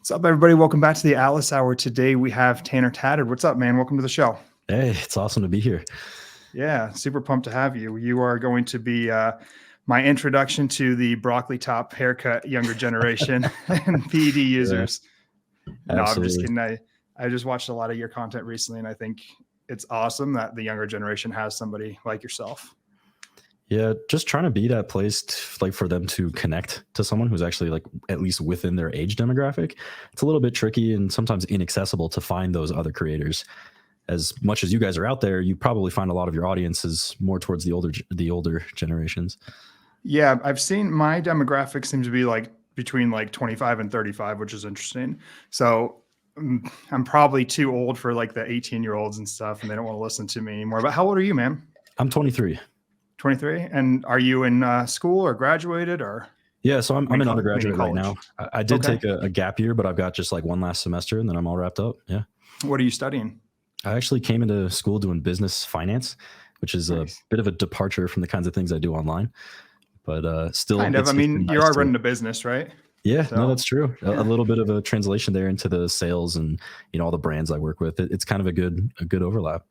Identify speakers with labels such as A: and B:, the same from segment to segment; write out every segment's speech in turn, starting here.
A: What's up, everybody? Welcome back to the Atlas Hour. Today we have Tanner Tattered. What's up, man? Welcome to the show.
B: Hey, it's awesome to be here.
A: Yeah, super pumped to have you. You are going to be my introduction to the broccoli top haircut younger generation and PED users.
B: Yeah,
A: no, I'm just
B: absolutely.
A: kidding. I just watched a lot of your content recently, and I think it's awesome that the younger generation has somebody like yourself.
B: Yeah, just trying to be that place like for them to connect to someone who's actually like at least within their age demographic. It's a little bit tricky and sometimes inaccessible to find those other creators. As much as you guys are out there, you probably find a lot of your audiences more towards the older generations.
A: Yeah, I've seen my demographic seems to be like between like 25 and 35, which is interesting. So I'm probably too old for like the 18-year-olds and stuff, and they don't want to listen to me anymore. But how old are you, man?
B: I'm 23.
A: 23. And are you in school or graduated or?
B: Yeah, so I'm an undergraduate right now. I did
A: Okay.
B: take a gap year, but I've got just like one last semester and then I'm all wrapped up. Yeah.
A: What are you studying?
B: I actually came into school doing business finance, which is
A: Nice.
B: a bit of a departure from the kinds of things I do online. But still,
A: Kind of. I mean,
B: nice
A: you are running a business, right?
B: Yeah,
A: So,
B: no, that's true.
A: yeah.
B: A little bit of a translation there into the sales and all the brands I work with. It's kind of a good overlap.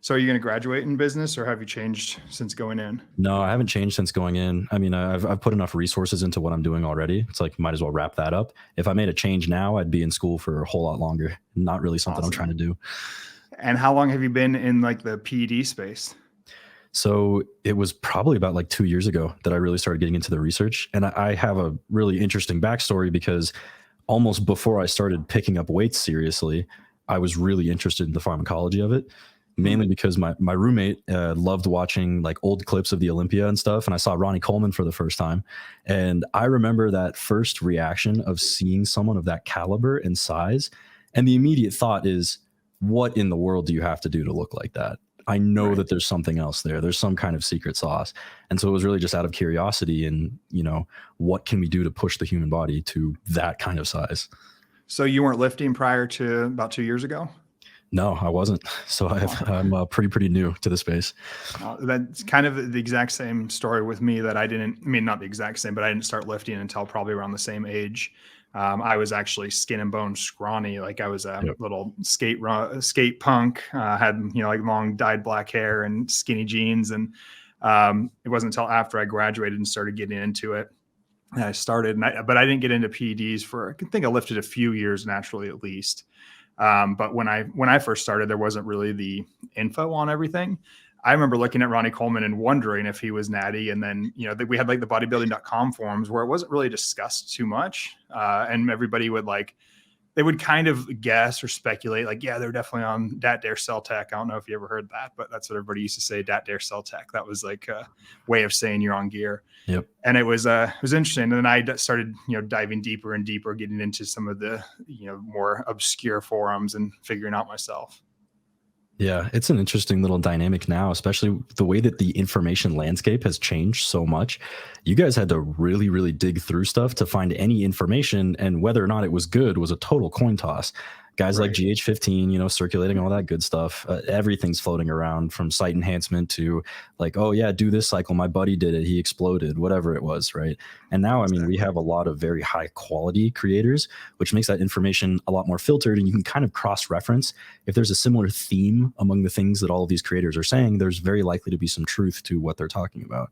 A: So are you going to graduate in business or have you changed since going in?
B: No, I haven't changed since going in. I mean, I've put enough resources into what I'm doing already. It's like might as well wrap that up. If I made a change now, I'd be in school for a whole lot longer. Not really something I'm trying to do.
A: And how long have you been in like the PED space?
B: So it was probably about like 2 years ago that I really started getting into the research. And I have a really interesting backstory because almost before I started picking up weights seriously, I was really interested in the pharmacology of it, mainly because my roommate loved watching like old clips of the Olympia and stuff. And I saw Ronnie Coleman for the first time. And I remember that first reaction of seeing someone of that caliber and size. And the immediate thought is, what in the world do you have to do to look like that? I know that there's something else there. There's some kind of secret sauce. And so it was really just out of curiosity and, what can we do to push the human body to that kind of size?
A: So you weren't lifting prior to about 2 years ago?
B: No, I wasn't. So I'm pretty new to the space.
A: That's kind of the exact same story with me that I mean, not the exact same, but I didn't start lifting until probably around the same age. I was actually skin and bone scrawny. Like I was a little skate punk, had, like long dyed black hair and skinny jeans. And it wasn't until after I graduated and started getting into it. I started, but I didn't get into PEDs I think I lifted a few years naturally at least. But when I first started, there wasn't really the info on everything. I remember looking at Ronnie Coleman and wondering if he was natty. And then, we had like the bodybuilding.com forums where it wasn't really discussed too much. And everybody they would kind of guess or speculate like, yeah, they're definitely on Dat Dare Cell Tech. I don't know if you ever heard that, but that's what everybody used to say, Dat Dare Cell Tech. That was like a way of saying you're on gear.
B: Yep.
A: And it was interesting. And then I started, diving deeper and deeper, getting into some of the, more obscure forums and figuring out myself.
B: Yeah, it's an interesting little dynamic now, especially the way that the information landscape has changed so much. You guys had to really, really dig through stuff to find any information, and whether or not it was good was a total coin toss. Guys like GH15, circulating all that good stuff. Everything's floating around from site enhancement to like, oh yeah, do this cycle. My buddy did it. He exploded, whatever it was. Right. And now, I mean, we have a lot of very high quality creators, which makes that information a lot more filtered, and you can kind of cross-reference. If there's a similar theme among the things that all of these creators are saying, there's very likely to be some truth to what they're talking about.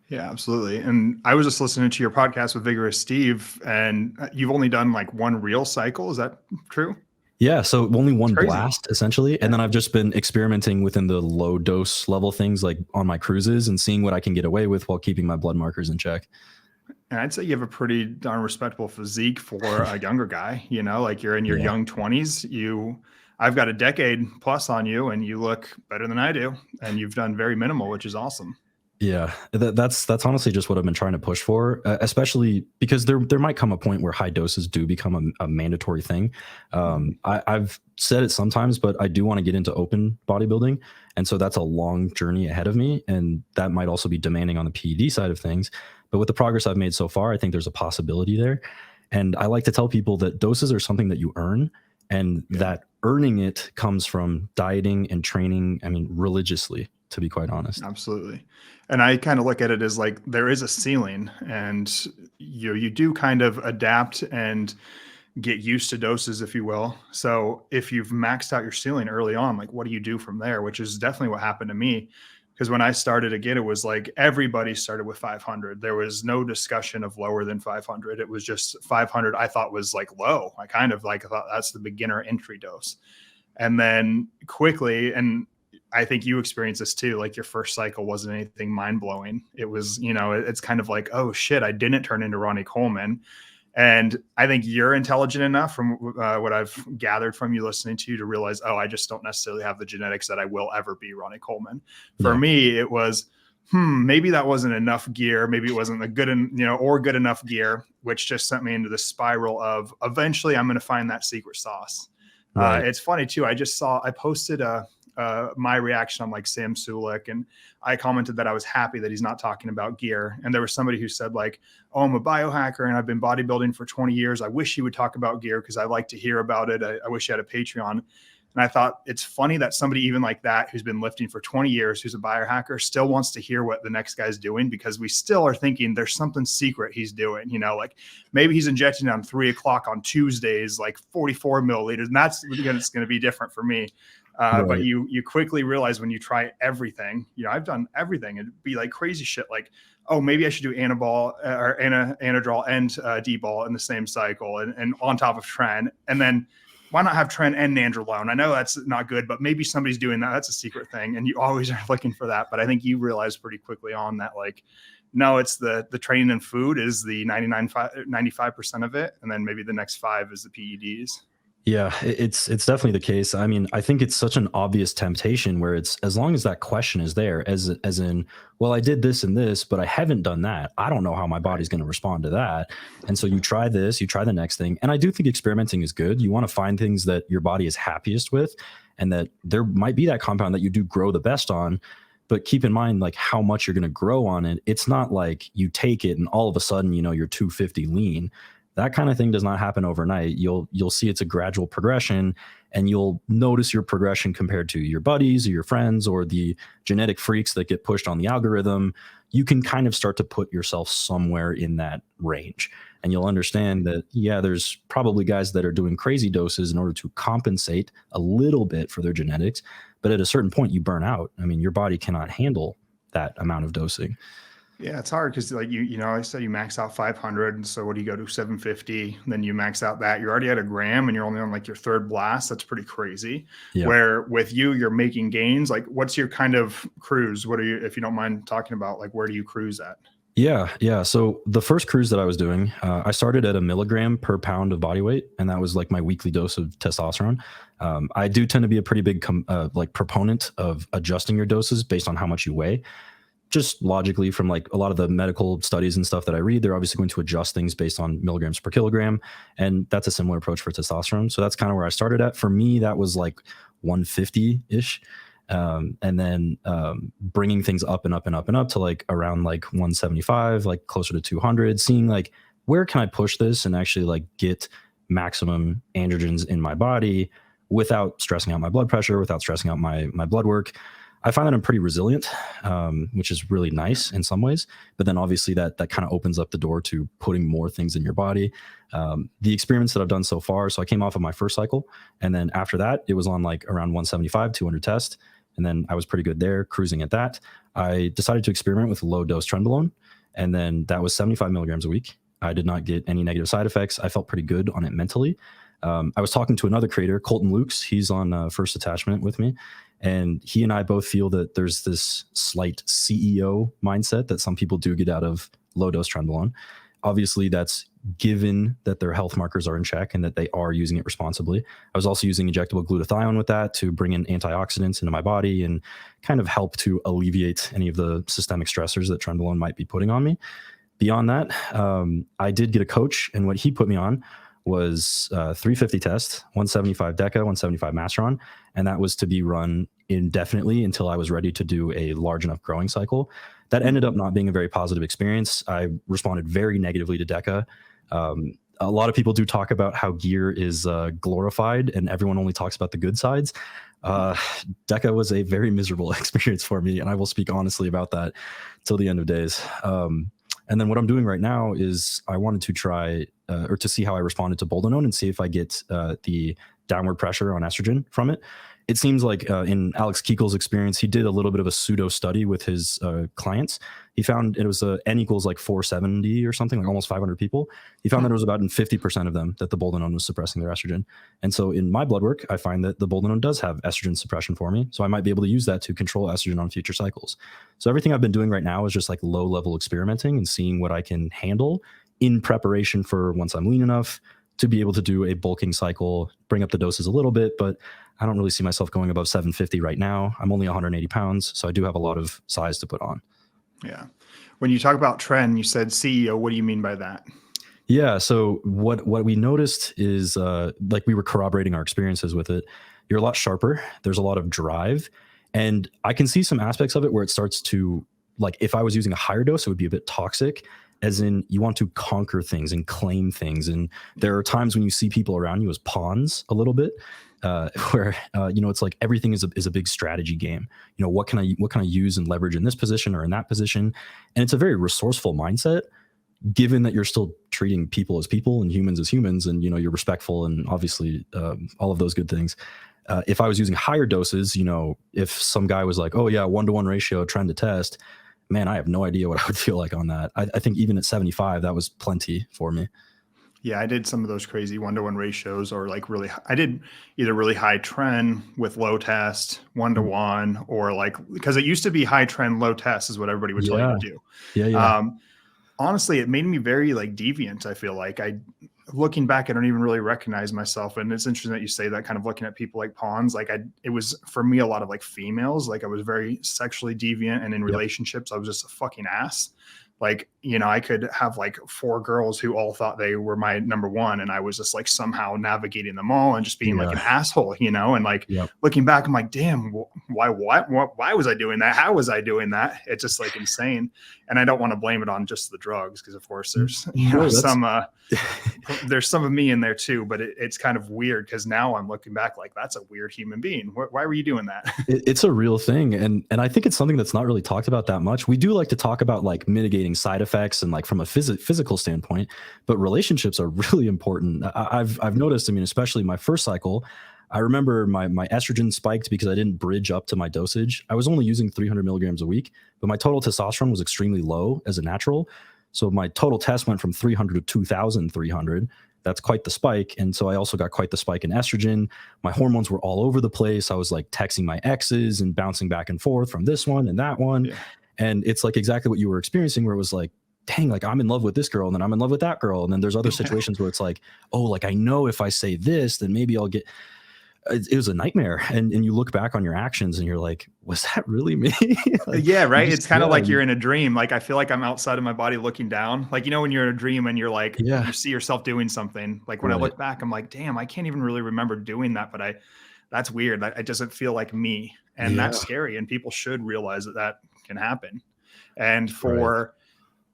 A: Yeah, absolutely. And I was just listening to your podcast with Vigorous Steve, and you've only done like one real cycle. Is that true?
B: Yeah, so only one blast essentially. And then I've just been experimenting within the low dose level things like on my cruises and seeing what I can get away with while keeping my blood markers in check.
A: And I'd say you have a pretty darn respectable physique for a younger guy, like you're in your young 20s. I've got a decade plus on you and you look better than I do. And you've done very minimal, which is awesome.
B: Yeah, that's honestly just what I've been trying to push for, especially because there might come a point where high doses do become a mandatory thing. I've said it sometimes, but I do want to get into open bodybuilding. And so that's a long journey ahead of me. And that might also be demanding on the PED side of things. But with the progress I've made so far, I think there's a possibility there. And I like to tell people that doses are something that you earn, and that earning it comes from dieting and training, I mean, religiously, to be quite honest.
A: Absolutely. And I kind of look at it as like there is a ceiling, and you do kind of adapt and get used to doses, if you will. So if you've maxed out your ceiling early on, like what do you do from there? Which is definitely what happened to me. Because when I started again, it was like everybody started with 500. There was no discussion of lower than 500. It was just 500 I thought was like low. I kind of like thought that's the beginner entry dose. And then quickly, and I think you experienced this too, like your first cycle wasn't anything mind blowing. It was, you know, it's kind of like, oh shit, I didn't turn into Ronnie Coleman. And I think you're intelligent enough from what I've gathered from you listening to you to realize, oh, I just don't necessarily have the genetics that I will ever be Ronnie Coleman. For me, it was, maybe that wasn't enough gear. Maybe it wasn't a good, or good enough gear, which just sent me into the spiral of eventually I'm going to find that secret sauce. Right. It's funny too. I posted my reaction on like Sam Sulek, and I commented that I was happy that he's not talking about gear. And there was somebody who said like, oh, I'm a biohacker and I've been bodybuilding for 20 years. I wish he would talk about gear because I like to hear about it. I wish he had a Patreon. And I thought it's funny that somebody even like that, who's been lifting for 20 years, who's a biohacker, still wants to hear what the next guy's doing, because we still are thinking there's something secret he's doing, like maybe he's injecting on 3:00 on Tuesdays, like 44 milliliters. And that's going to be different for me. Right. But you quickly realize when you try everything, I've done everything. It'd be like crazy shit. Like, oh, maybe I should do anabol or anadrol and D-ball in the same cycle and on top of Tren. And then why not have Tren and nandrolone? I know that's not good, but maybe somebody's doing that. That's a secret thing. And you always are looking for that. But I think you realize pretty quickly on that, like, no, it's the training and food is the 95% of it. And then maybe the next 5 is the PEDs.
B: Yeah, it's definitely the case. I mean, I think it's such an obvious temptation where it's, as long as that question is there, as in, well, I did this and this, but I haven't done that. I don't know how my body's going to respond to that. And so you try this, you try the next thing. And I do think experimenting is good. You want to find things that your body is happiest with, and that there might be that compound that you do grow the best on. But keep in mind, like, how much you're going to grow on it. It's not like you take it and all of a sudden, you're 250 lean. That kind of thing does not happen overnight. You'll see it's a gradual progression, and you'll notice your progression compared to your buddies or your friends or the genetic freaks that get pushed on the algorithm. You can kind of start to put yourself somewhere in that range, and you'll understand that, yeah, there's probably guys that are doing crazy doses in order to compensate a little bit for their genetics. But at a certain point, you burn out. I mean, your body cannot handle that amount of dosing.
A: Yeah, it's hard because like I said you max out 500, and so what do you go to 750? Then you max out that you're already at 1 gram, and you're only on like your 3rd blast. That's pretty crazy. Yeah. Where with you're making gains. Like, what's your kind of cruise? What are you, if you don't mind talking about, like, where do you cruise at?
B: Yeah. So the first cruise that I was doing, I started at 1 milligram per pound of body weight, and that was like my weekly dose of testosterone. I do tend to be a pretty big proponent of adjusting your doses based on how much you weigh. Just logically, from like a lot of the medical studies and stuff that I read, they're obviously going to adjust things based on milligrams per kilogram. And that's a similar approach for testosterone. So that's kind of where I started at. For me, that was like 150-ish. And then bringing things up and up and up and up to like around like 175, like closer to 200, seeing like, where can I push this and actually like get maximum androgens in my body without stressing out my blood pressure, without stressing out my blood work. I find that I'm pretty resilient, which is really nice in some ways. But then obviously that kind of opens up the door to putting more things in your body. The experiments that I've done so far, so I came off of my first cycle, and then after that, it was on like around 175, 200 test. And then I was pretty good there, cruising at that. I decided to experiment with low dose trenbolone, and then that was 75 milligrams a week. I did not get any negative side effects. I felt pretty good on it mentally. I was talking to another creator, Colton Lukes. He's on First Attachment with me. And he and I both feel that there's this slight CEO mindset that some people do get out of low dose trenbolone. Obviously, that's given that their health markers are in check and that they are using it responsibly. I was also using injectable glutathione with that to bring in antioxidants into my body and kind of help to alleviate any of the systemic stressors that trenbolone might be putting on me. Beyond that, I did get a coach, and what he put me on was 350 test, 175 deca, 175 masteron, and that was to be run indefinitely until I was ready to do a large enough growing cycle. That ended up not being a very positive experience. I responded very negatively to deca. A lot of people do talk about how gear is glorified and everyone only talks about the good sides. Deca was a very miserable experience for me, and I will speak honestly about that till the end of days. And then what I'm doing right now is I wanted to try or to see how I responded to boldenone and see if I get the downward pressure on estrogen from it. It seems like in Alex Keekel's experience, he did a little bit of a pseudo study with his clients. He found it was N equals like 470 or something, like almost 500 people. He found that it was about in 50% of them that the boldenone was suppressing their estrogen. And so in my blood work, I find that the boldenone does have estrogen suppression for me. So I might be able to use that to control estrogen on future cycles. So everything I've been doing right now is just like low level experimenting and seeing what I can handle in preparation for once I'm lean enough to be able to do a bulking cycle, bring up the doses a little bit, but I don't really see myself going above 750 right now. I'm only 180 pounds, so I do have a lot of size to put on.
A: Yeah. When you talk about Tren, you said CEO. What do you mean by that?
B: Yeah. So what we noticed is like we were corroborating our experiences with it. You're a lot sharper. There's a lot of drive. And I can see some aspects of it where it starts to, like, if I was using a higher dose, it would be a bit toxic, as in you want to conquer things and claim things. And there are times when you see people around you as pawns a little bit. Where it's like everything is a big strategy game. What can I use and leverage in this position or in that position? And it's a very resourceful mindset, given that you're still treating people as people and humans as humans, and you're respectful and obviously all of those good things. If I was using higher doses, if some guy was like, oh yeah, 1-to-1 ratio, Tren to test, man, I have no idea what I would feel like on that. I think even at 75, that was plenty for me.
A: Yeah, I did some of those crazy 1-to-1 ratios, or like I did either really high Tren with low test, 1-to-1, or like, because it used to be high Tren, low test is what everybody would tell you to do.
B: Yeah.
A: Honestly, it made me very like deviant. I feel like looking back, I don't even really recognize myself. And it's interesting that you say that, kind of looking at people like pawns. Like it was for me a lot of like females. Like I was very sexually deviant, and in relationships, I was just a fucking ass. Like, I could have like 4 girls who all thought they were my number one, and I was just like somehow navigating them all and just being like an asshole, and like looking back, I'm like, damn, why was I doing that? How was I doing that? It's just like insane. And I don't want to blame it on just the drugs, because of course there's there's some of me in there too, but it's kind of weird, because now I'm looking back like, that's a weird human being. Why were you doing that?
B: It's a real thing. And I think it's something that's not really talked about that much. We do like to talk about like mitigating side effects and like from a physical standpoint, but relationships are really important. I've noticed, especially my first cycle, I remember my estrogen spiked because I didn't bridge up to my dosage. I was only using 300 milligrams a week, but my total testosterone was extremely low as a natural. So my total test went from 300 to 2,300. That's quite the spike. And so I also got quite the spike in estrogen. My hormones were all over the place. I was like texting my exes and bouncing back and forth from this one and that one. Yeah. And it's like exactly what you were experiencing, where it was like, dang, like I'm in love with this girl, and then I'm in love with that girl. And then there's other situations where it's like, oh, like I know if I say this, then maybe I'll get, it was a nightmare. And you look back on your actions and you're like, was that really me?
A: Like, yeah, right. It's kind of like you're in a dream. Like I feel like I'm outside of my body looking down. Like, when you're in a dream and you're like, you see yourself doing something. Like when I look back, I'm like, damn, I can't even really remember doing that. But that's weird. It doesn't feel like me. And that's scary. And people should realize that can happen. And for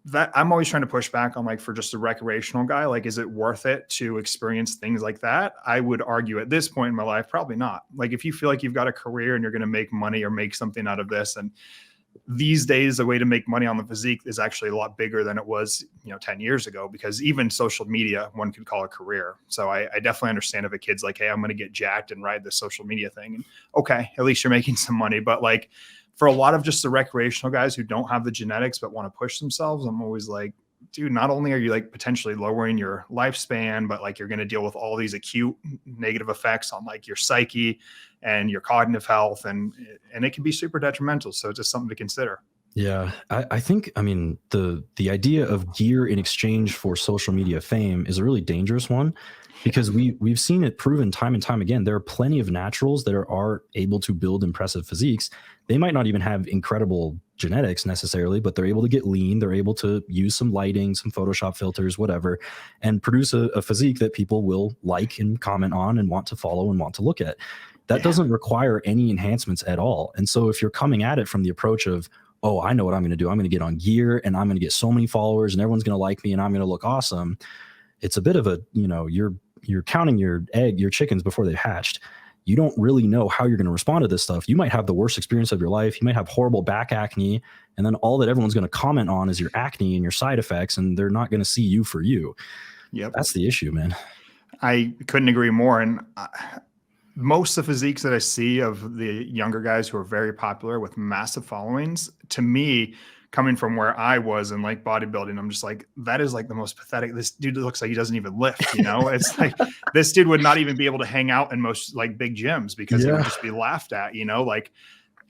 A: that, I'm always trying to push back on, like, for just a recreational guy, like, is it worth it to experience things like that? I would argue at this point in my life, probably not. Like, if you feel like you've got a career and you're going to make money or make something out of this, and these days, the way to make money on the physique is actually a lot bigger than it was, 10 years ago, because even social media, one could call a career. So I definitely understand if a kid's like, hey, I'm going to get jacked and ride the social media thing. And okay, at least you're making some money. But like, for a lot of just the recreational guys who don't have the genetics but want to push themselves, I'm always like, dude, not only are you like potentially lowering your lifespan, but like you're going to deal with all these acute negative effects on like your psyche and your cognitive health, and it can be super detrimental. So it's just something to consider.
B: Yeah, I think, the idea of gear in exchange for social media fame is a really dangerous one, because we've seen it proven time and time again. There are plenty of naturals that are able to build impressive physiques. They might not even have incredible genetics necessarily, but they're able to get lean. They're able to use some lighting, some Photoshop filters, whatever, and produce a physique that people will like and comment on and want to follow and want to look at. That doesn't require any enhancements at all. And so if you're coming at it from the approach of, oh, I know what I'm going to do, I'm going to get on gear and I'm going to get so many followers and everyone's going to like me and I'm going to look awesome, it's a bit of a, you're counting your chickens before they've hatched. you don't really know how you're going to respond to this stuff. You might have the worst experience of your life. You might have horrible back acne. And then all that everyone's going to comment on is your acne and your side effects. And they're not going to see you for you.
A: Yep.
B: That's the issue, man.
A: I couldn't agree more. And most of the physiques that I see of the younger guys who are very popular with massive followings, to me, coming from where I was in like bodybuilding, I'm just like, that is like the most pathetic. This dude looks like he doesn't even lift, you know? It's like, this dude would not even be able to hang out in most like big gyms because he would just be laughed at, you know, like,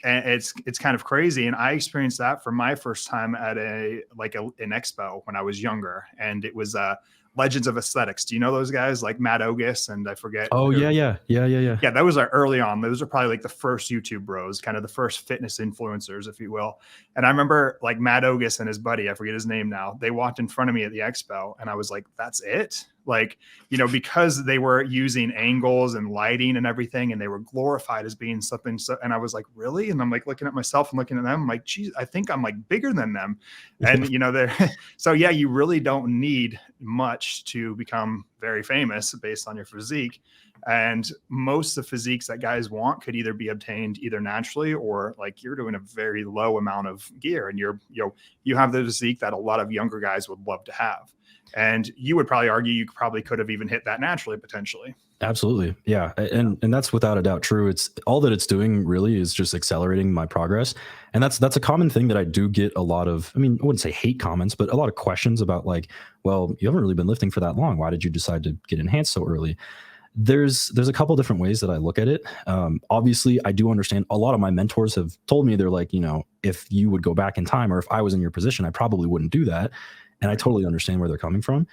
A: and it's kind of crazy. And I experienced that for my first time at an expo when I was younger. And it was Legends of Aesthetics. Do you know those guys like Matt Ogus and I forget?
B: Oh, yeah. Yeah,
A: that was early on. Those are probably like the first YouTube bros, kind of the first fitness influencers, if you will. And I remember like Matt Ogus and his buddy, I forget his name now, they walked in front of me at the expo and I was like, that's it? Like, you know, because they were using angles and lighting and everything, and they were glorified as being something. So, and I was like, really? And I'm like looking at myself and looking at them. I'm like, geez, I think I'm like bigger than them. And, you know, they're so yeah, you really don't need much to become very famous based on your physique. And most of the physiques that guys want could either be obtained either naturally or like you're doing a very low amount of gear and you have the physique that a lot of younger guys would love to have. And you would probably argue you probably could have even hit that naturally, potentially.
B: Absolutely. Yeah. And that's without a doubt true. It's all that it's doing really is just accelerating my progress. And that's a common thing that I do get a lot of, I mean, I wouldn't say hate comments, but a lot of questions about like, well, you haven't really been lifting for that long. Why did you decide to get enhanced so early? There's a couple different ways that I look at it. Obviously, I do understand a lot of my mentors have told me, they're like, you know, if you would go back in time or if I was in your position, I probably wouldn't do that. And I totally understand where they're coming from.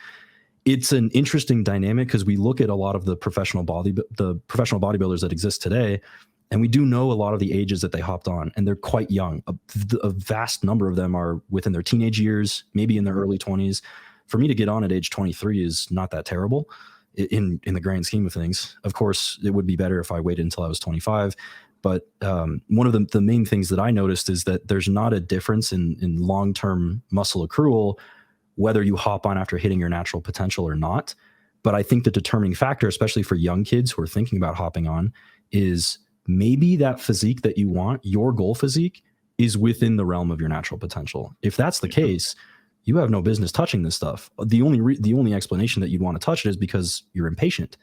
B: It's an interesting dynamic because we look at a lot of the professional bodybuilders that exist today, and we do know a lot of the ages that they hopped on, and they're quite young. A vast number of them are within their teenage years, maybe in their early 20s. For me to get on at age 23 is not that terrible in the grand scheme of things. Of course, it would be better if I waited until I was 25. But one of the main things that I noticed is that there's not a difference in long-term muscle accrual whether you hop on after hitting your natural potential or not. But I think the determining factor, especially for young kids who are thinking about hopping on, is maybe that physique that you want, your goal physique, is within the realm of your natural potential. If that's the case, you have no business touching this stuff. The only explanation that you'd want to touch it is because you're impatient.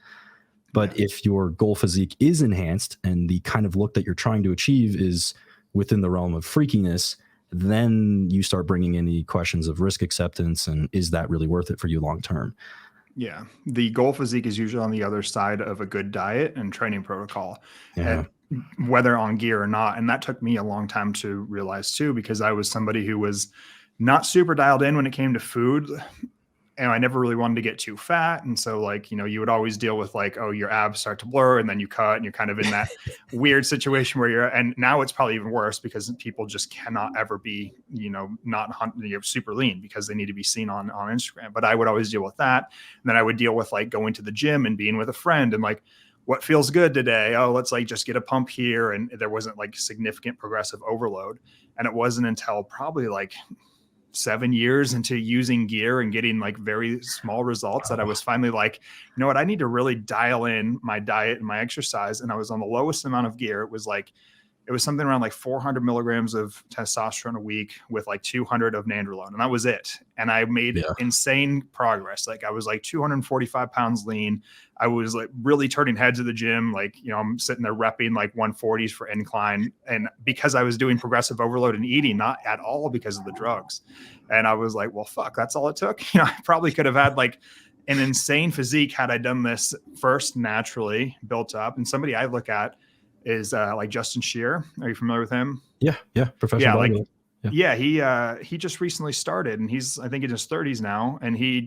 B: But if your goal physique is enhanced and the kind of look that you're trying to achieve is within the realm of freakiness, then you start bringing in the questions of risk acceptance and is that really worth it for you long term?
A: Yeah. The goal physique is usually on the other side of a good diet and training protocol, and whether on gear or not. And that took me a long time to realize too, because I was somebody who was not super dialed in when it came to food. And I never really wanted to get too fat. And so like, you know, you would always deal with like, oh, your abs start to blur and then you cut and you're kind of in that weird situation where and now it's probably even worse because people just cannot ever be, you know, not super lean because they need to be seen on Instagram. But I would always deal with that. And then I would deal with like going to the gym and being with a friend and like, what feels good today? Oh, let's like just get a pump here. And there wasn't like significant progressive overload. And it wasn't until probably like 7 years into using gear and getting like very small results that I was finally like, you know what, I need to really dial in my diet and my exercise. And I was on the lowest amount of gear. It was something around like 400 milligrams of testosterone a week with like 200 of nandrolone. And that was it. And I made insane progress. Like I was like 245 pounds lean. I was like really turning heads at the gym. Like, you know, I'm sitting there repping like 140s for incline. And because I was doing progressive overload and eating, not at all because of the drugs. And I was like, well, fuck, that's all it took. You know, I probably could have had like an insane physique had I done this first naturally built up. And somebody I look at is like Justin Shear. Are you familiar with him?
B: Yeah. Professional bodybuilder.
A: He just recently started and he's, I think in his 30s now. And he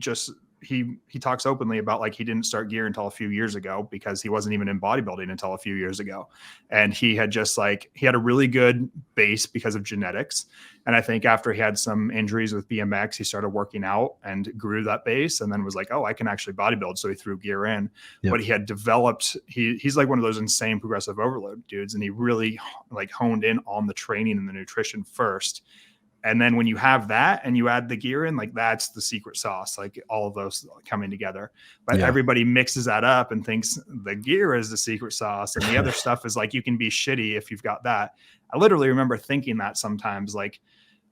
A: talks openly about like he didn't start gear until a few years ago because he wasn't even in bodybuilding until a few years ago. And he had just like, he had a really good base because of genetics. And I think after he had some injuries with BMX, he started working out and grew that base and then was like, oh, I can actually bodybuild. So he threw gear in, but he had developed, he's like one of those insane progressive overload dudes. And he really like honed in on the training and the nutrition first. And then when you have that and you add the gear in, like that's the secret sauce, like all of those coming together. But everybody mixes that up and thinks the gear is the secret sauce. And the other stuff is like, you can be shitty if you've got that. I literally remember thinking that sometimes, like,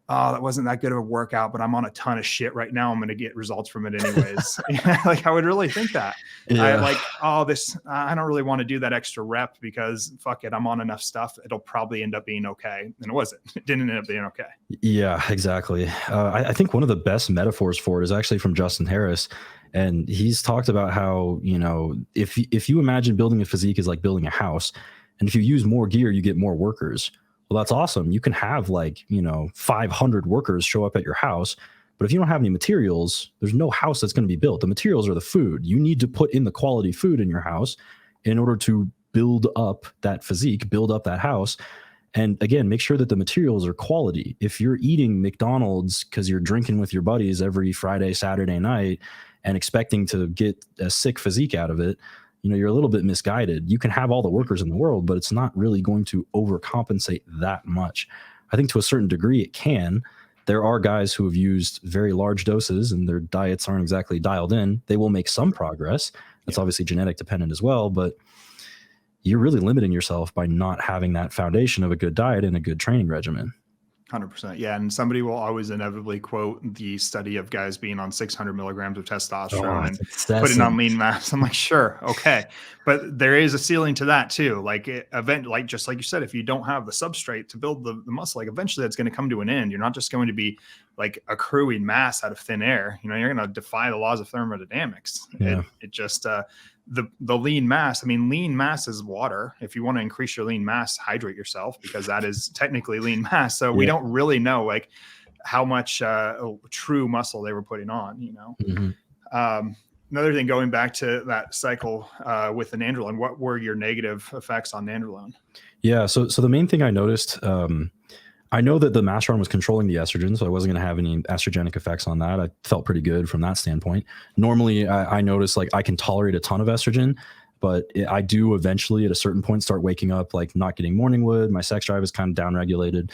A: oh, that wasn't that good of a workout, but I'm on a ton of shit right now. I'm going to get results from it anyways. Like I would really think that. I like, oh, I don't really want to do that extra rep because fuck it, I'm on enough stuff. It'll probably end up being okay. And it wasn't. It didn't end up being okay.
B: Yeah, exactly. I think one of the best metaphors for it is actually from Justin Harris. And he's talked about how, you know, if you imagine building a physique is like building a house, and if you use more gear, you get more workers. Well, that's awesome. You can have like, you know, 500 workers show up at your house, but if you don't have any materials, there's no house that's going to be built. The materials are the food. You need to put in the quality food in your house in order to build up that physique, build up that house. And again, make sure that the materials are quality. If you're eating McDonald's because you're drinking with your buddies every Friday, Saturday night and expecting to get a sick physique out of it, you know, you're a little bit misguided. You can have all the workers in the world, but it's not really going to overcompensate that much. I think to a certain degree it can. There are guys who have used very large doses and their diets aren't exactly dialed in. They will make some progress. That's obviously genetic dependent as well, but you're really limiting yourself by not having that foundation of a good diet and a good training regimen.
A: 100%. Yeah. And somebody will always inevitably quote the study of guys being on 600 milligrams of testosterone and putting on lean mass. I'm like, sure. Okay. But there is a ceiling to that too. Like just like you said, if you don't have the substrate to build the muscle, like eventually that's going to come to an end. You're not just going to be like accruing mass out of thin air. You know, you're going to defy the laws of thermodynamics.
B: Yeah.
A: It just, the lean mass, I mean, lean mass is water. If you want to increase your lean mass, hydrate yourself because that is technically lean mass. So we don't really know like how much true muscle they were putting on, you know? Mm-hmm. Another thing, going back to that cycle with the nandrolone, what were your negative effects on nandrolone?
B: Yeah. So the main thing I noticed, I know that the masteron was controlling the estrogen, so I wasn't going to have any estrogenic effects on that. I felt pretty good from that standpoint. Normally, I notice like I can tolerate a ton of estrogen, but I do eventually at a certain point start waking up, like not getting morning wood. My sex drive is kind of downregulated.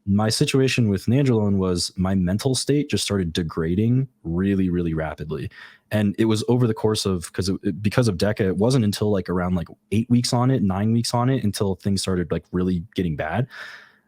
B: My situation with nandrolone was my mental state just started degrading really, really rapidly. And it was over the course of, because of DECA, it wasn't until like around like 8 weeks on it, 9 weeks on it, until things started like really getting bad.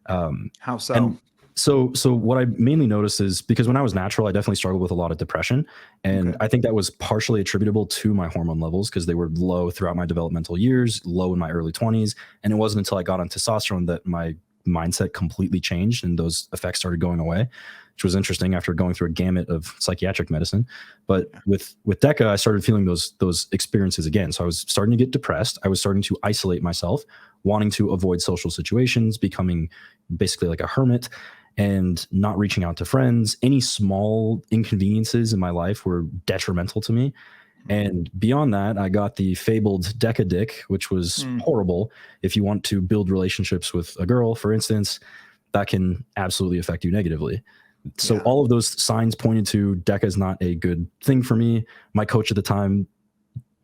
A: How so?
B: And so what I mainly noticed is because when I was natural, I definitely struggled with a lot of depression. And I think that was partially attributable to my hormone levels because they were low throughout my developmental years, low in my early 20s. And it wasn't until I got on testosterone that my mindset completely changed and those effects started going away, which was interesting after going through a gamut of psychiatric medicine. But with DECA, I started feeling those experiences again. So I was starting to get depressed. I was starting to isolate myself, wanting to avoid social situations, becoming basically like a hermit and not reaching out to friends. Any small inconveniences in my life were detrimental to me. And beyond that, I got the fabled DECA dick, which was horrible. If you want to build relationships with a girl, for instance, that can absolutely affect you negatively. So all of those signs pointed to DECA is not a good thing for me. My coach at the time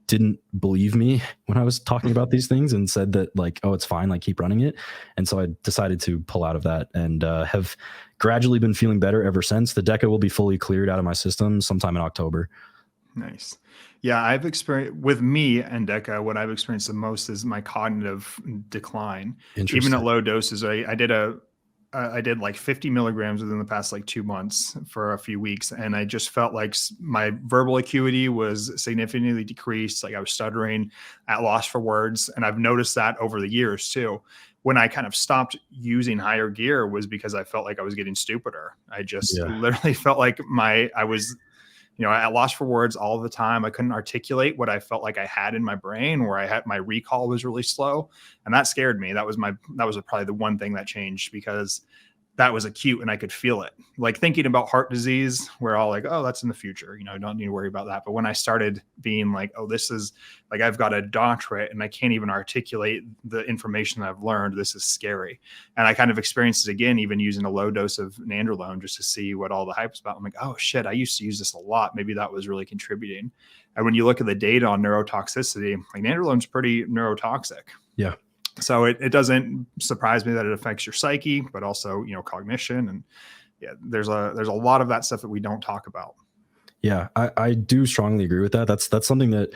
B: didn't believe me when I was talking about these things and said that like, oh, it's fine, like keep running it. And so I decided to pull out of that and have gradually been feeling better ever since. The DECA will be fully cleared out of my system sometime in October.
A: Nice. Yeah, I've experienced with me and DECA, what I've experienced the most is my cognitive decline. Even at low doses. I did like 50 milligrams within the past like 2 months for a few weeks. And I just felt like my verbal acuity was significantly decreased. Like I was stuttering, at loss for words. And I've noticed that over the years too. When I kind of stopped using higher gear was because I felt like I was getting stupider. I just literally felt like I was, you know, at loss for words all the time. I couldn't articulate what I felt like I had in my brain, where I had my recall was really slow. And that scared me. That was probably the one thing that changed because that was acute and I could feel it. Like thinking about heart disease, we're all like, oh, that's in the future. You know, don't need to worry about that. But when I started being like, oh, this is like, I've got a doctorate and I can't even articulate the information that I've learned. This is scary. And I kind of experienced it again, even using a low dose of nandrolone just to see what all the hype is about. I'm like, oh shit, I used to use this a lot. Maybe that was really contributing. And when you look at the data on neurotoxicity, like nandrolone's pretty neurotoxic.
B: Yeah.
A: So it doesn't surprise me that it affects your psyche, but also, cognition. And yeah, there's a lot of that stuff that we don't talk about.
B: Yeah, I do strongly agree with that. That's something that,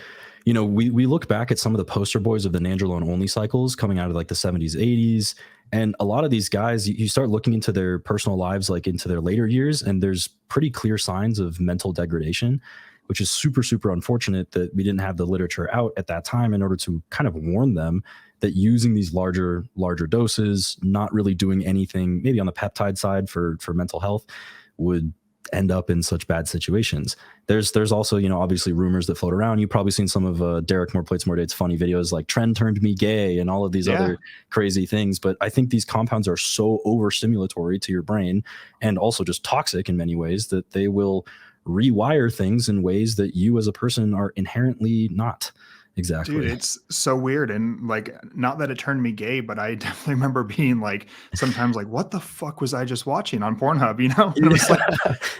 B: we look back at some of the poster boys of the nandrolone only cycles coming out of like the 70s, 80s. And a lot of these guys, you start looking into their personal lives, like into their later years, and there's pretty clear signs of mental degradation, which is super, super unfortunate that we didn't have the literature out at that time in order to kind of warn them that using these larger doses, not really doing anything, maybe on the peptide side for mental health, would end up in such bad situations. There's also, obviously rumors that float around. You've probably seen some of Derek More Plates More Dates funny videos like Tren turned me gay and all of these other crazy things. But I think these compounds are so overstimulatory to your brain and also just toxic in many ways that they will rewire things in ways that you as a person are inherently not. Exactly.
A: Dude, it's so weird. And like, not that it turned me gay, but I definitely remember being like, sometimes like, what the fuck was I just watching on Pornhub? And it was like,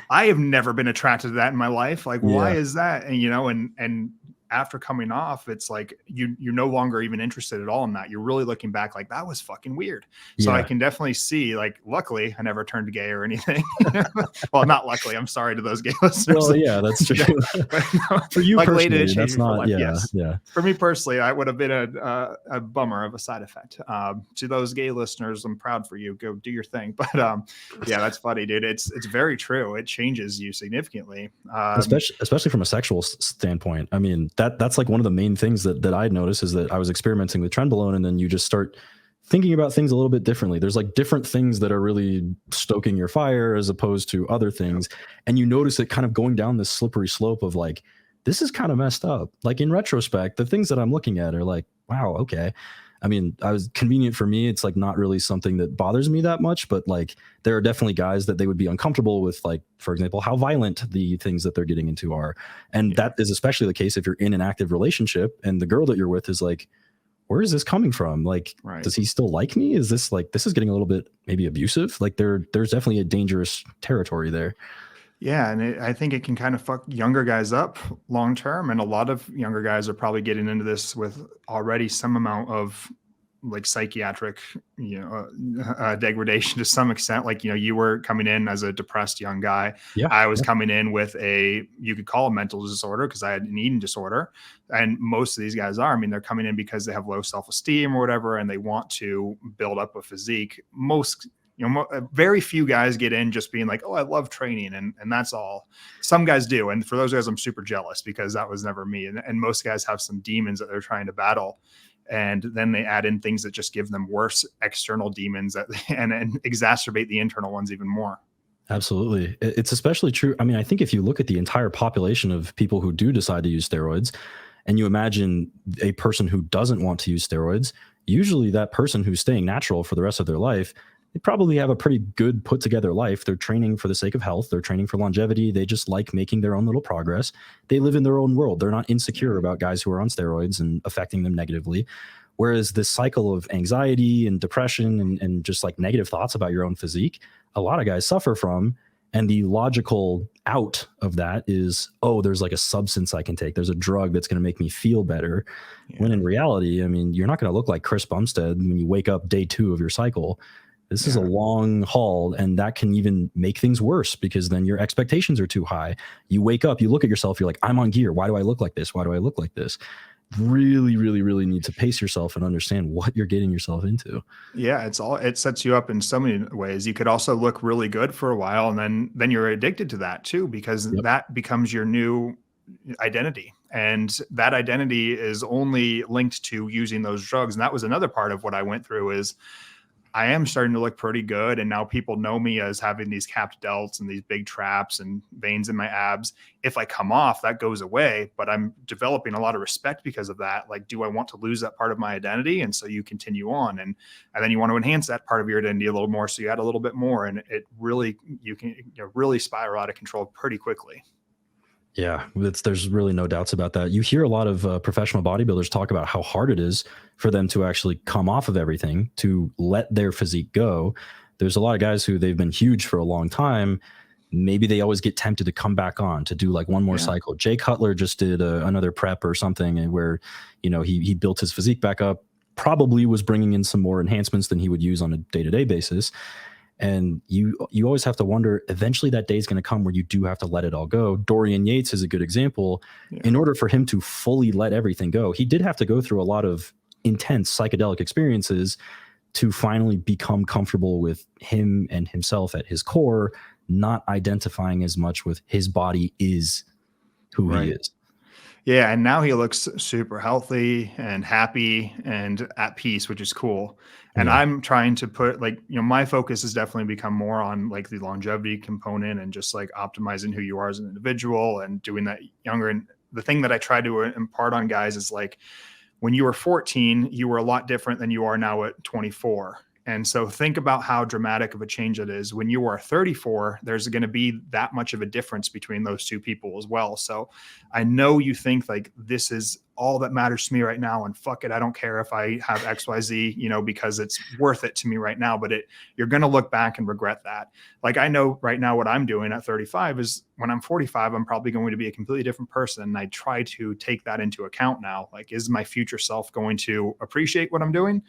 A: I have never been attracted to that in my life. Like, why is that? And, and after coming off, it's like, you're no longer even interested at all in that. You're really looking back like, that was fucking weird. So I can definitely see, like, luckily I never turned gay or anything. Well, not luckily, I'm sorry to those gay listeners.
B: Well, yeah, that's true.
A: But, no,
B: for you
A: luckily,
B: personally, that's not, yeah.
A: For me personally, I would have been a bummer of a side effect. To those gay listeners, I'm proud for you. Go do your thing. But yeah, that's funny, dude. It's very true. It changes you significantly.
B: Especially from a sexual standpoint. I mean, that's like one of the main things that I'd noticed is that I was experimenting with trenbolone, and then you just start thinking about things a little bit differently. There's like different things that are really stoking your fire as opposed to other things. And you notice it kind of going down this slippery slope of like, this is kind of messed up. Like in retrospect, the things that I'm looking at are like, wow, okay. I mean, I was convenient for me. It's like not really something that bothers me that much, but like there are definitely guys that they would be uncomfortable with, like, for example, how violent the things that they're getting into are. And that is especially the case if you're in an active relationship and the girl that you're with is like, where is this coming from? Like, does he still like me? Is this like, this is getting a little bit maybe abusive? Like there's definitely a dangerous territory there.
A: Yeah, and I think it can kind of fuck younger guys up long term. And a lot of younger guys are probably getting into this with already some amount of like psychiatric, degradation to some extent. Like, you were coming in as a depressed young guy. Yeah, I was coming in with you could call a mental disorder because I had an eating disorder. And most of these guys are, I mean, they're coming in because they have low self-esteem or whatever, and they want to build up a physique. Very few guys get in just being like, oh, I love training. And that's all. Some guys do. And for those guys, I'm super jealous because that was never me. And most guys have some demons that they're trying to battle. And then they add in things that just give them worse external demons and exacerbate the internal ones even more.
B: Absolutely. It's especially true. I mean, I think if you look at the entire population of people who do decide to use steroids, and you imagine a person who doesn't want to use steroids, usually that person who's staying natural for the rest of their life, they probably have a pretty good put together life. They're training for the sake of health. They're training for longevity. They just like making their own little progress. They live in their own world. They're not insecure about guys who are on steroids and affecting them negatively. Whereas this cycle of anxiety and depression and just like negative thoughts about your own physique, a lot of guys suffer from. And the logical out of that is, oh, there's like a substance I can take. There's a drug that's going to make me feel better. Yeah. When in reality, I mean, you're not going to look like Chris Bumstead when you wake up day 2 of your cycle. This is a long haul, and that can even make things worse because then your expectations are too high. You wake up, you look at yourself, you're like, I'm on gear. Why do I look like this? Why do I look like this? Really, really, really need to pace yourself and understand what you're getting yourself into.
A: Yeah, it sets you up in so many ways. You could also look really good for a while, and then you're addicted to that too, because that becomes your new identity. And that identity is only linked to using those drugs. And that was another part of what I went through is I am starting to look pretty good. And now people know me as having these capped delts and these big traps and veins in my abs. If I come off, that goes away, but I'm developing a lot of respect because of that. Like, do I want to lose that part of my identity? And so you continue on and then you want to enhance that part of your identity a little more. So you add a little bit more and it really, you can really spiral out of control pretty quickly.
B: Yeah, there's really no doubts about that. You hear a lot of professional bodybuilders talk about how hard it is for them to actually come off of everything, to let their physique go. There's a lot of guys who they've been huge for a long time. Maybe they always get tempted to come back on to do like one more cycle. Jay Cutler just did another prep or something where, he built his physique back up. probably was bringing in some more enhancements than he would use on a day-to-day basis. And you always have to wonder, eventually that day is going to come where you do have to let it all go. Dorian Yates is a good example. Yeah. In order for him to fully let everything go, he did have to go through a lot of intense psychedelic experiences to finally become comfortable with him and himself at his core, not identifying as much with his body is who he is.
A: Yeah, and now he looks super healthy and happy and at peace, which is cool. And I'm trying to put like, my focus has definitely become more on like the longevity component and just like optimizing who you are as an individual and doing that younger. And the thing that I try to impart on guys is like, when you were 14, you were a lot different than you are now at 24. And so think about how dramatic of a change it is. When you are 34, there's going to be that much of a difference between those two people as well. So I know you think like this is all that matters to me right now. And fuck it, I don't care if I have XYZ, because it's worth it to me right now. But you're going to look back and regret that. Like I know right now what I'm doing at 35 is when I'm 45, I'm probably going to be a completely different person. And I try to take that into account now. Like, is my future self going to appreciate what I'm doing?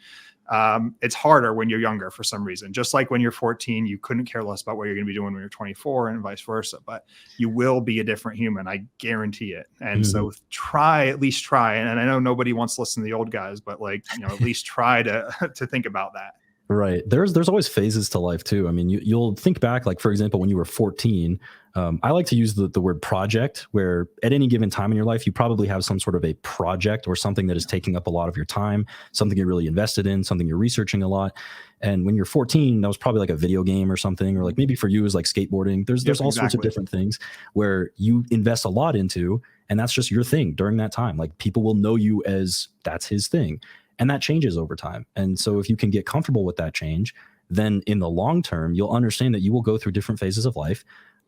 A: It's harder when you're younger for some reason. Just like when you're 14, you couldn't care less about what you're going to be doing when you're 24 and vice versa, but you will be a different human. I guarantee it. And so at least try. And I know nobody wants to listen to the old guys, but like, at least try to think about that.
B: Right. There's always phases to life too. I mean, you'll think back, like, for example, when you were 14, I like to use the word project, where at any given time in your life, you probably have some sort of a project or something that is taking up a lot of your time, something you're really invested in, something you're researching a lot. And when you're 14, that was probably like a video game or something, or like maybe for you is like skateboarding. There's all sorts of different things where you invest a lot into, and that's just your thing during that time. Like people will know you as that's his thing. And that changes over time. And so if you can get comfortable with that change, then in the long term, you'll understand that you will go through different phases of life.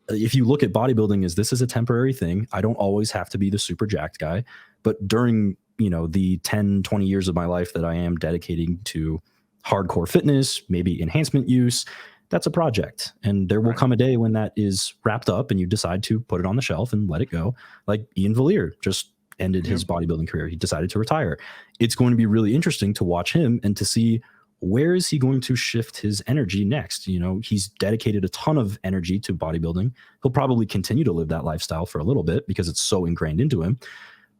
B: If you look at bodybuilding as this is a temporary thing, I don't always have to be the super jacked guy. But during, the 10, 20 years of my life that I am dedicating to hardcore fitness, maybe enhancement use, that's a project. And there will come a day when that is wrapped up and you decide to put it on the shelf and let it go. Like Ian Valier just ended his bodybuilding career. He decided to retire. It's going to be really interesting to watch him and to see where is he going to shift his energy next. He's dedicated a ton of energy to bodybuilding. He'll probably continue to live that lifestyle for a little bit because it's so ingrained into him,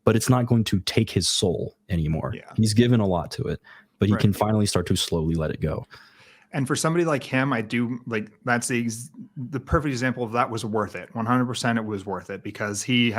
B: but it's not going to take his soul anymore. Yeah. He's given a lot to it, but he can finally start to slowly let it go.
A: And for somebody like him, I do like that's the perfect example of that was worth it. 100% it was worth it because he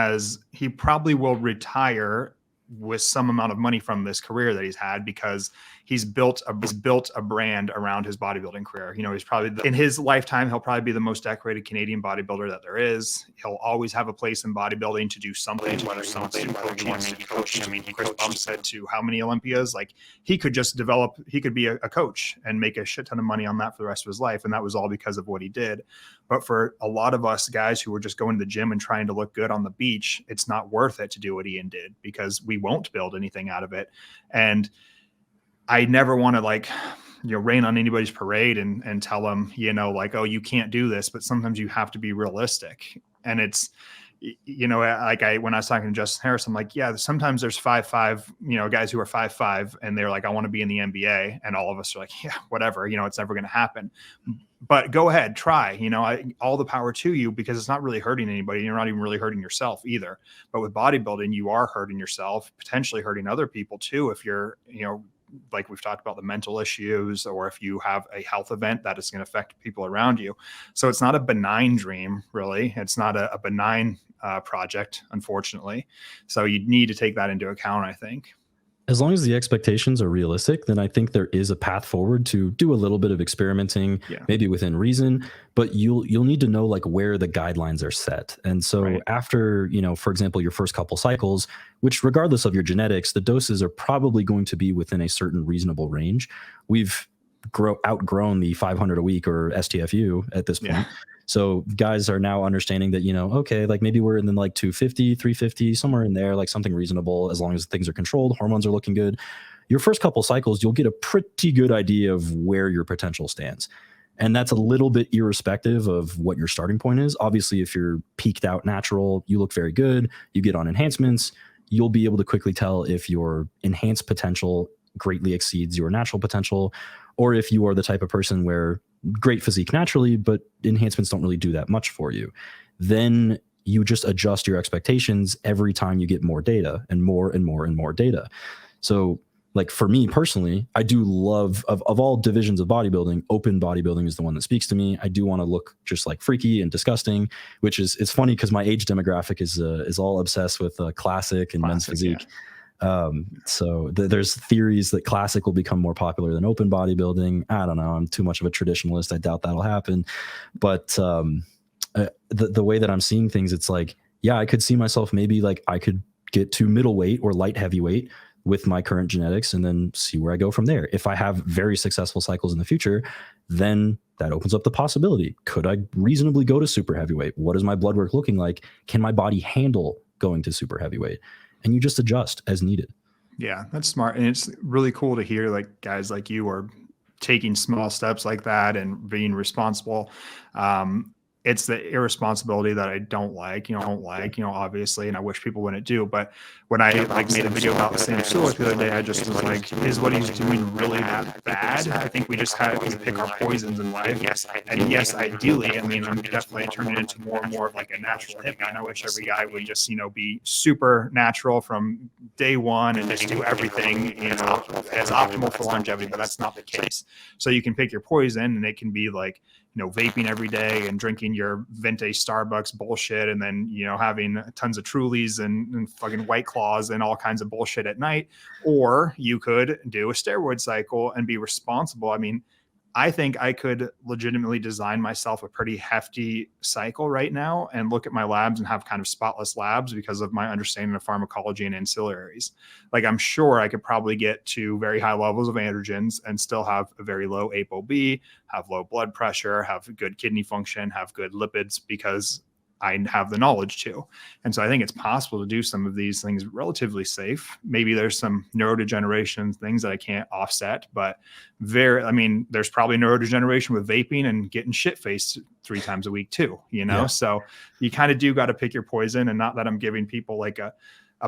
A: probably will retire with some amount of money from this career that he's had because he's built a brand around his bodybuilding career. He's probably in his lifetime, he'll probably be the most decorated Canadian bodybuilder that there is. He'll always have a place in bodybuilding to do something, whether he wants to coach. I mean, Chris Bump said to how many Olympias, like he could just he could be a coach and make a shit ton of money on that for the rest of his life. And that was all because of what he did. But for a lot of us guys who were just going to the gym and trying to look good on the beach, it's not worth it to do what Ian did because we won't build anything out of it. And I never want to rain on anybody's parade and tell them, like, oh, you can't do this, but sometimes you have to be realistic. And it's, when I was talking to Justin Harris, I'm like, yeah, sometimes there's 5'5", guys who are 5'5", and they're like, I want to be in the NBA. And all of us are like, yeah, whatever, it's never going to happen. But go ahead, try, all the power to you because it's not really hurting anybody. You're not even really hurting yourself either. But with bodybuilding, you are hurting yourself, potentially hurting other people too. If you're, like we've talked about the mental issues, or if you have a health event that is going to affect people around you. So it's not a benign dream, really. It's not a benign project, unfortunately. So you need to take that into account, I think.
B: As long as the expectations are realistic, then I think there is a path forward to do a little bit of experimenting, maybe within reason, but you'll need to know like where the guidelines are set. And so after, for example, your first couple cycles, which regardless of your genetics, the doses are probably going to be within a certain reasonable range. We've outgrown the 500 a week or STFU at this point. So guys are now understanding that, okay, like maybe we're in the like 250, 350, somewhere in there, like something reasonable, as long as things are controlled, hormones are looking good. Your first couple cycles, you'll get a pretty good idea of where your potential stands. And that's a little bit irrespective of what your starting point is. Obviously, if you're peaked out natural, you look very good, you get on enhancements, you'll be able to quickly tell if your enhanced potential greatly exceeds your natural potential, or if you are the type of person where great physique naturally, but enhancements don't really do that much for you, then you just adjust your expectations every time you get more data and more and more and more data. So like for me personally, I do love of all divisions of bodybuilding, open bodybuilding is the one that speaks to me. I do want to look just like freaky and disgusting, which is, it's funny because my age demographic is all obsessed with classic and men's physique. Yeah. There's theories that classic will become more popular than open bodybuilding. I don't know. I'm too much of a traditionalist. I doubt that'll happen. But the way that I'm seeing things, it's like, yeah, I could see myself maybe like I could get to middleweight or light heavyweight with my current genetics and then see where I go from there. If I have very successful cycles in the future, then that opens up the possibility. Could I reasonably go to super heavyweight? What is my blood work looking like? Can my body handle going to super heavyweight? And you just adjust as needed.
A: Yeah, that's smart. And it's really cool to hear like guys like you are taking small steps like that and being responsible. It's the irresponsibility that I don't like, obviously, and I wish people wouldn't do. But when I like made a video about Sam Sulek the other day, I just was like, is what he's doing really that bad? I think we just have to pick our poisons in life. And yes, ideally, I mean, I'm definitely turning into more and more of like a natural hippie. And I wish every guy would just, be super natural from day one and just do everything, as optimal for longevity, but that's not the case. So you can pick your poison, and it can be like, vaping every day and drinking your Venti Starbucks bullshit, and then, having tons of Trulies and fucking White Claws and all kinds of bullshit at night. Or you could do a steroid cycle and be responsible. I mean, I think I could legitimately design myself a pretty hefty cycle right now and look at my labs and have kind of spotless labs because of my understanding of pharmacology and ancillaries. Like, I'm sure I could probably get to very high levels of androgens and still have a very low ApoB, have low blood pressure, have good kidney function, have good lipids, because I have the knowledge to. And so I think it's possible to do some of these things relatively safe. Maybe there's some neurodegeneration things that I can't offset, but there's probably neurodegeneration with vaping and getting shit-faced 3 times a week too, Yeah. So you kind of do got to pick your poison, and not that I'm giving people like a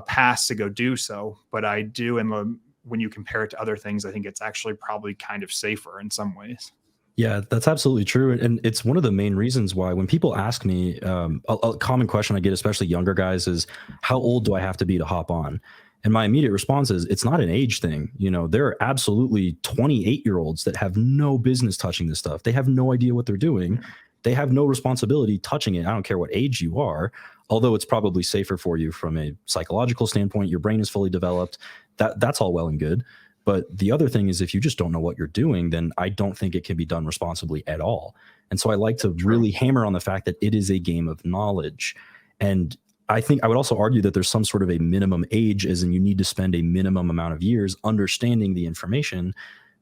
A: pass to go do so, but I do. And when you compare it to other things, I think it's actually probably kind of safer in some ways.
B: Yeah, that's absolutely true. And it's one of the main reasons why when people ask me, a common question I get, especially younger guys, is how old do I have to be to hop on? And my immediate response is, it's not an age thing. There are absolutely 28-year-olds that have no business touching this stuff. They have no idea what they're doing. They have no responsibility touching it. I don't care what age you are, although it's probably safer for you from a psychological standpoint. Your brain is fully developed. That's all well and good. But the other thing is, if you just don't know what you're doing, then I don't think it can be done responsibly at all. And so I like to really hammer on the fact that it is a game of knowledge. And I think I would also argue that there's some sort of a minimum age, as in you need to spend a minimum amount of years understanding the information.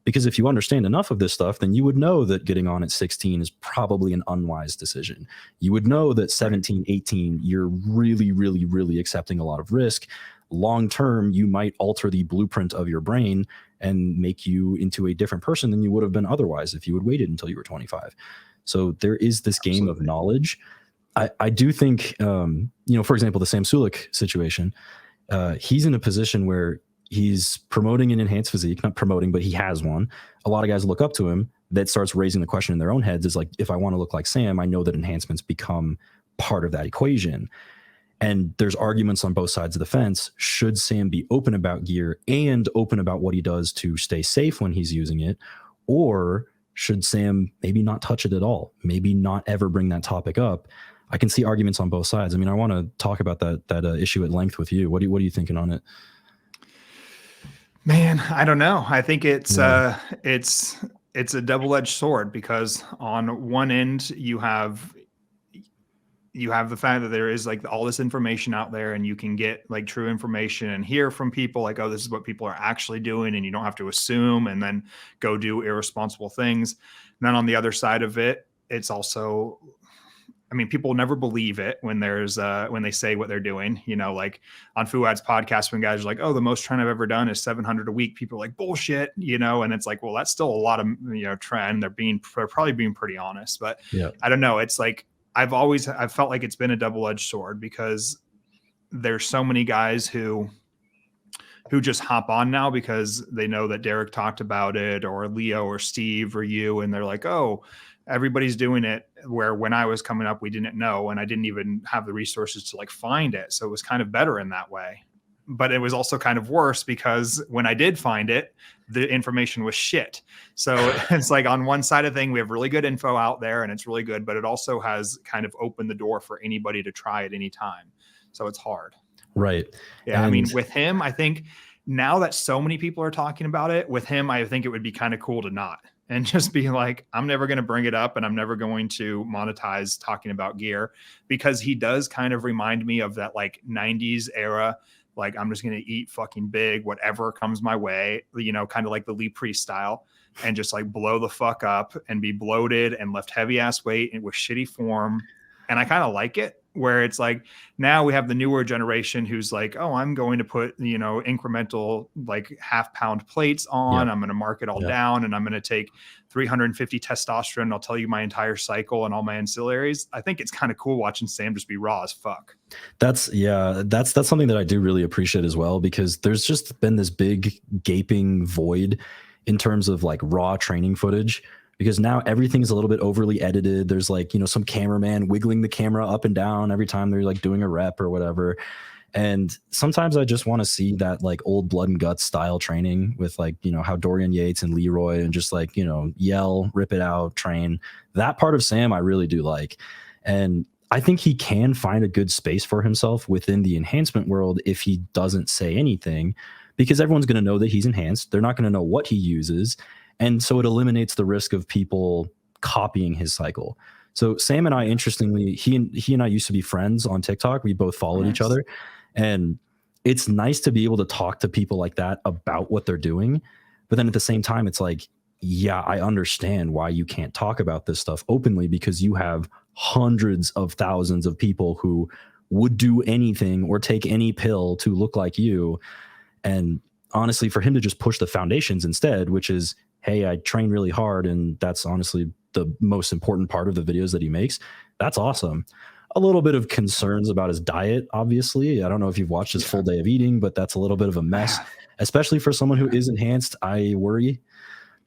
B: Because if you understand enough of this stuff, then you would know that getting on at 16 is probably an unwise decision. You would know that 17, 18, you're really, really, really accepting a lot of risk. Long term, you might alter the blueprint of your brain and make you into a different person than you would have been otherwise if you had waited until you were 25. So there is this game of knowledge. I do think, for example, the Sam Sulek situation, he's in a position where he's promoting an enhanced physique, not promoting, but he has one. A lot of guys look up to him. That starts raising the question in their own heads, is like, if I want to look like Sam, I know that enhancements become part of that equation. And there's arguments on both sides of the fence. Should Sam be open about gear and open about what he does to stay safe when he's using it? Or should Sam maybe not touch it at all? Maybe not ever bring that topic up? I can see arguments on both sides. I mean, I want to talk about that issue at length with you. What are you thinking on it?
A: Man, I don't know. I think it's a double-edged sword, because on one end you have the fact that there is like all this information out there, and you can get like true information and hear from people like, oh, this is what people are actually doing, and you don't have to assume and then go do irresponsible things. And then on the other side of it, it's also, people never believe it when they say what they're doing, like on Fouad's podcast, when guys are like, oh, the most Tren I've ever done is 700 a week. People are like, bullshit, and it's like, well, that's still a lot of, Tren. They're probably being pretty honest, but yeah. I don't know. It's like, I've felt like it's been a double-edged sword, because there's so many guys who who just hop on now because they know that Derek talked about it, or Leo or Steve or you, and they're like, oh, everybody's doing it, where when I was coming up, we didn't know, and I didn't even have the resources to like find it. So it was kind of better in that way. But it was also kind of worse because when I did find it, the information was shit. So it's like on one side of the thing, we have really good info out there and it's really good, but it also has kind of opened the door for anybody to try at any time. So it's hard.
B: Right.
A: Yeah. And I mean, with him, I think now that so many people are talking about it, with him, I think it would be kind of cool to not, and just be like, I'm never going to bring it up and I'm never going to monetize talking about gear, because he does kind of remind me of that like 90s era. Like, I'm just going to eat fucking big, whatever comes my way, you know, kind of like the Lee Priest style, and just like blow the fuck up and be bloated and lift heavy ass weight and with shitty form. And I kind of like it, where it's like now we have the newer generation who's like, oh, I'm going to put, you know, incremental like half-pound plates on. I'm going to mark it all down, and I'm going to take 350 testosterone. And I'll tell you my entire cycle and all my ancillaries. I think it's kind of cool watching Sam just be raw as fuck.
B: That's something that I do really appreciate as well, because there's just been this big gaping void in terms of like raw training footage, because now everything's a little bit overly edited. There's like, you know, some cameraman wiggling the camera up and down every time they're like doing a rep or whatever. And sometimes I just want to see that like old blood and guts style training with like, you know, how Dorian Yates and Leroy, and just like, you know, yell, rip it out, train. That part of Sam I really do like. And I think he can find a good space for himself within the enhancement world if he doesn't say anything, because everyone's going to know that he's enhanced. They're not going to know what he uses. And so it eliminates the risk of people copying his cycle. So Sam and I, interestingly, he and I used to be friends on TikTok. We both followed each other. And it's nice to be able to talk to people like that about what they're doing. But then at the same time, it's like, yeah, I understand why you can't talk about this stuff openly, because you have hundreds of thousands of people who would do anything or take any pill to look like you. And honestly, for him to just push the foundations instead, which is, hey, I train really hard, and that's honestly the most important part of the videos that he makes, that's awesome. A little bit of concerns about his diet, obviously. I don't know if you've watched his full day of eating, but that's a little bit of a mess, especially for someone who is enhanced. I worry,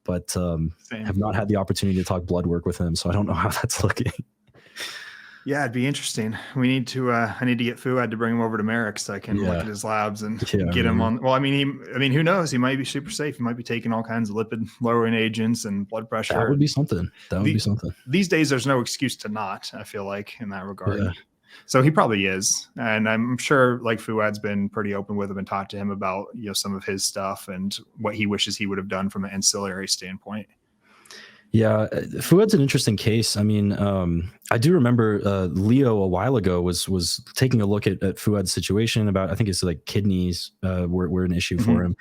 B: but have not had the opportunity to talk blood work with him, so I don't know how that's looking.
A: Yeah, it'd be interesting. We need to. I need to get Fouad to bring him over to Merrick so I can look at his labs and get him on. Well, I mean, who knows? He might be super safe. He might be taking all kinds of lipid lowering agents and blood pressure.
B: That would be something. That would be something.
A: These days, there's no excuse to not. I feel like in that regard. Yeah. So he probably is, and I'm sure like Fouad's been pretty open with him and talked to him about, you know, some of his stuff and what he wishes he would have done from an ancillary standpoint.
B: Yeah, Fouad's an interesting case. I mean, I do remember Leo a while ago was taking a look at Fouad's situation about, I think it's like kidneys were an issue for him.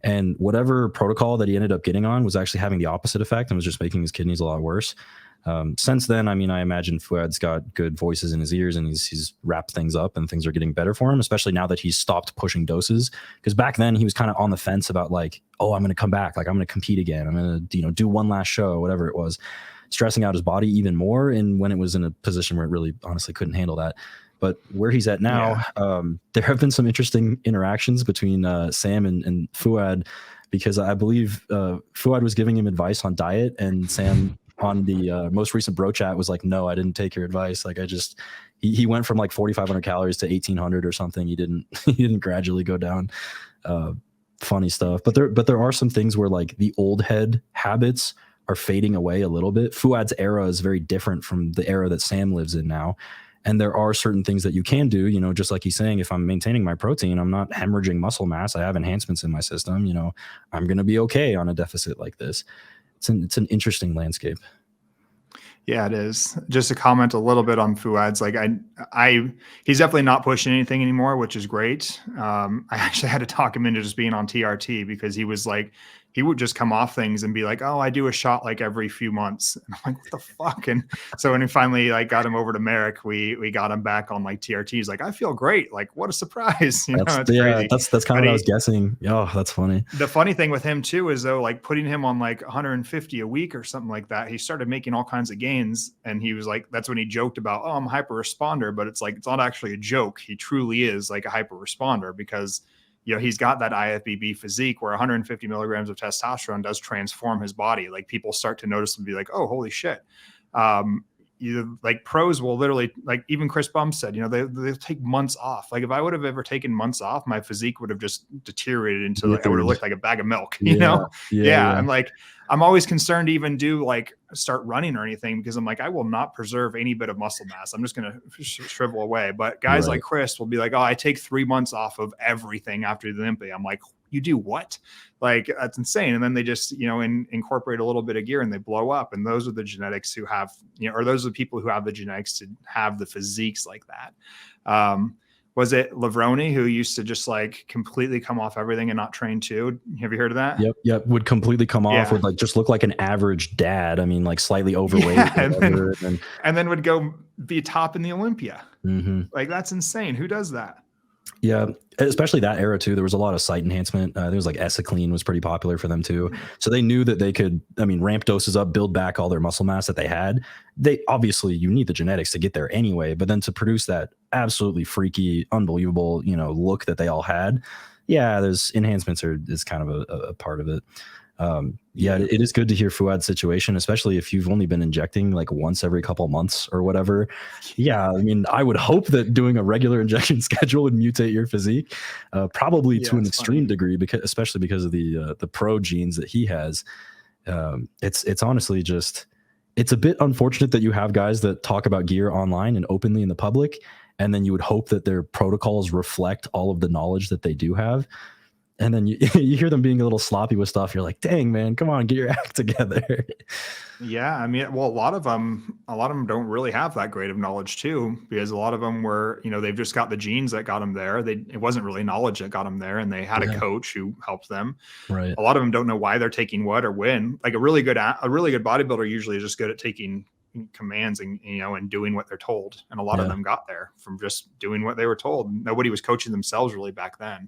B: And whatever protocol that he ended up getting on was actually having the opposite effect and was just making his kidneys a lot worse. Since then, I mean, I imagine Fouad's got good voices in his ears and he's wrapped things up and things are getting better for him, especially now that he's stopped pushing doses. Because back then he was kind of on the fence about like, oh, I'm going to come back. Like I'm going to compete again. I'm going to, you know, do one last show, whatever it was, stressing out his body even more. And when it was in a position where it really honestly couldn't handle that. But where he's at now, there have been some interesting interactions between Sam and Fouad, because I believe Fouad was giving him advice on diet, and Sam on the most recent bro chat was like, no, I didn't take your advice. Like he went from like 4,500 calories to 1,800 or something. He didn't gradually go down. Funny stuff. But there are some things where like the old head habits are fading away a little bit. Fouad's era is very different from the era that Sam lives in now. And there are certain things that you can do, you know, just like he's saying, if I'm maintaining my protein, I'm not hemorrhaging muscle mass, I have enhancements in my system, you know, I'm going to be okay on a deficit like this. It's an interesting landscape.
A: Yeah, it is. Just to comment a little bit on Fouad's, like he's definitely not pushing anything anymore, which is great. I actually had to talk him into just being on TRT, because he was like, he would just come off things and be like, oh, I do a shot like every few months. And I'm like, what the fuck? And so when we finally like got him over to Merrick, we got him back on like TRT. He's like, I feel great. Like, what a surprise. You know, it's crazy.
B: That's kind of what I was guessing. Oh, that's funny.
A: The funny thing with him too is though, like putting him on like 150 a week or something like that, he started making all kinds of gains. And he was like, that's when he joked about, oh, I'm a hyper responder, but it's like, it's not actually a joke. He truly is like a hyper responder, because he's got that IFBB physique where 150 milligrams of testosterone does transform his body. Like people start to notice and be like, oh, holy shit. Like pros will literally, like even Chris Bum said, they'll take months off. Like if I would have ever taken months off, my physique would have just deteriorated into like, I would have looked like a bag of milk, Yeah. And like, I'm always concerned to even start running or anything, because I'm like, I will not preserve any bit of muscle mass. I'm just going to shrivel away. But guys like Chris will be like, oh, I take 3 months off of everything after the Olympic. I'm like, you do what? Like, that's insane. And then they just, incorporate a little bit of gear and they blow up. And those are the genetics who have, or those are the people who have the genetics to have the physiques like that. Was it Lavroni who used to just like completely come off everything and not train too? Have you heard of that?
B: Yep. Would completely come off, would like just look like an average dad. I mean, like slightly overweight.
A: And then would go be top in the Olympia. Like that's insane. Who does that?
B: Yeah, especially that era too. There was a lot of site enhancement. There was like Esicline was pretty popular for them too. So they knew that they could, ramp doses up, build back all their muscle mass that they had. They obviously, you need the genetics to get there anyway, but then to produce that absolutely freaky, unbelievable, look that they all had. Yeah, there's enhancements is kind of a part of it. It is good to hear Fouad's situation, especially if you've only been injecting like once every couple months or whatever. Yeah, I would hope that doing a regular injection schedule would mutate your physique, probably to an extreme degree, especially because of the pro genes that he has. It's honestly just, it's a bit unfortunate that you have guys that talk about gear online and openly in the public, and then you would hope that their protocols reflect all of the knowledge that they do have. And then you hear them being a little sloppy with stuff. You're like, dang, man, come on, get your act together.
A: Yeah. Well, a lot of them don't really have that great of knowledge too, because a lot of them were, they've just got the genes that got them there. It wasn't really knowledge that got them there, and they had a coach who helped them.
B: Right.
A: A lot of them don't know why they're taking what or when. Like a really good bodybuilder usually is just good at taking commands and and doing what they're told. And a lot of them got there from just doing what they were told. Nobody was coaching themselves really back then.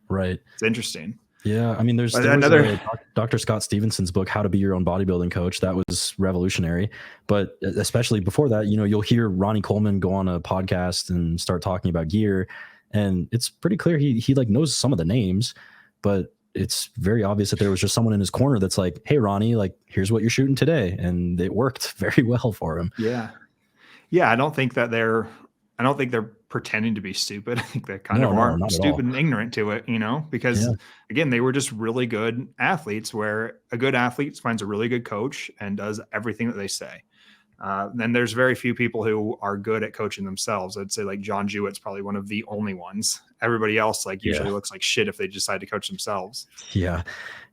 B: Right.
A: It's interesting.
B: Yeah. There's another Dr. Scott Stevenson's book, How to Be Your Own Bodybuilding Coach. That was revolutionary. But especially before that, you'll hear Ronnie Coleman go on a podcast and start talking about gear. And it's pretty clear he like knows some of the names, but it's very obvious that there was just someone in his corner that's like, hey, Ronnie, like, here's what you're shooting today. And it worked very well for him.
A: Yeah. Yeah. I don't think they're pretending to be stupid. I think they kind of are stupid and ignorant to it, because again, they were just really good athletes, where a good athlete finds a really good coach and does everything that they say. Then there's very few people who are good at coaching themselves. I'd say like John Jewett's probably one of the only ones. Everybody else usually looks like shit if they decide to coach themselves.
B: Yeah.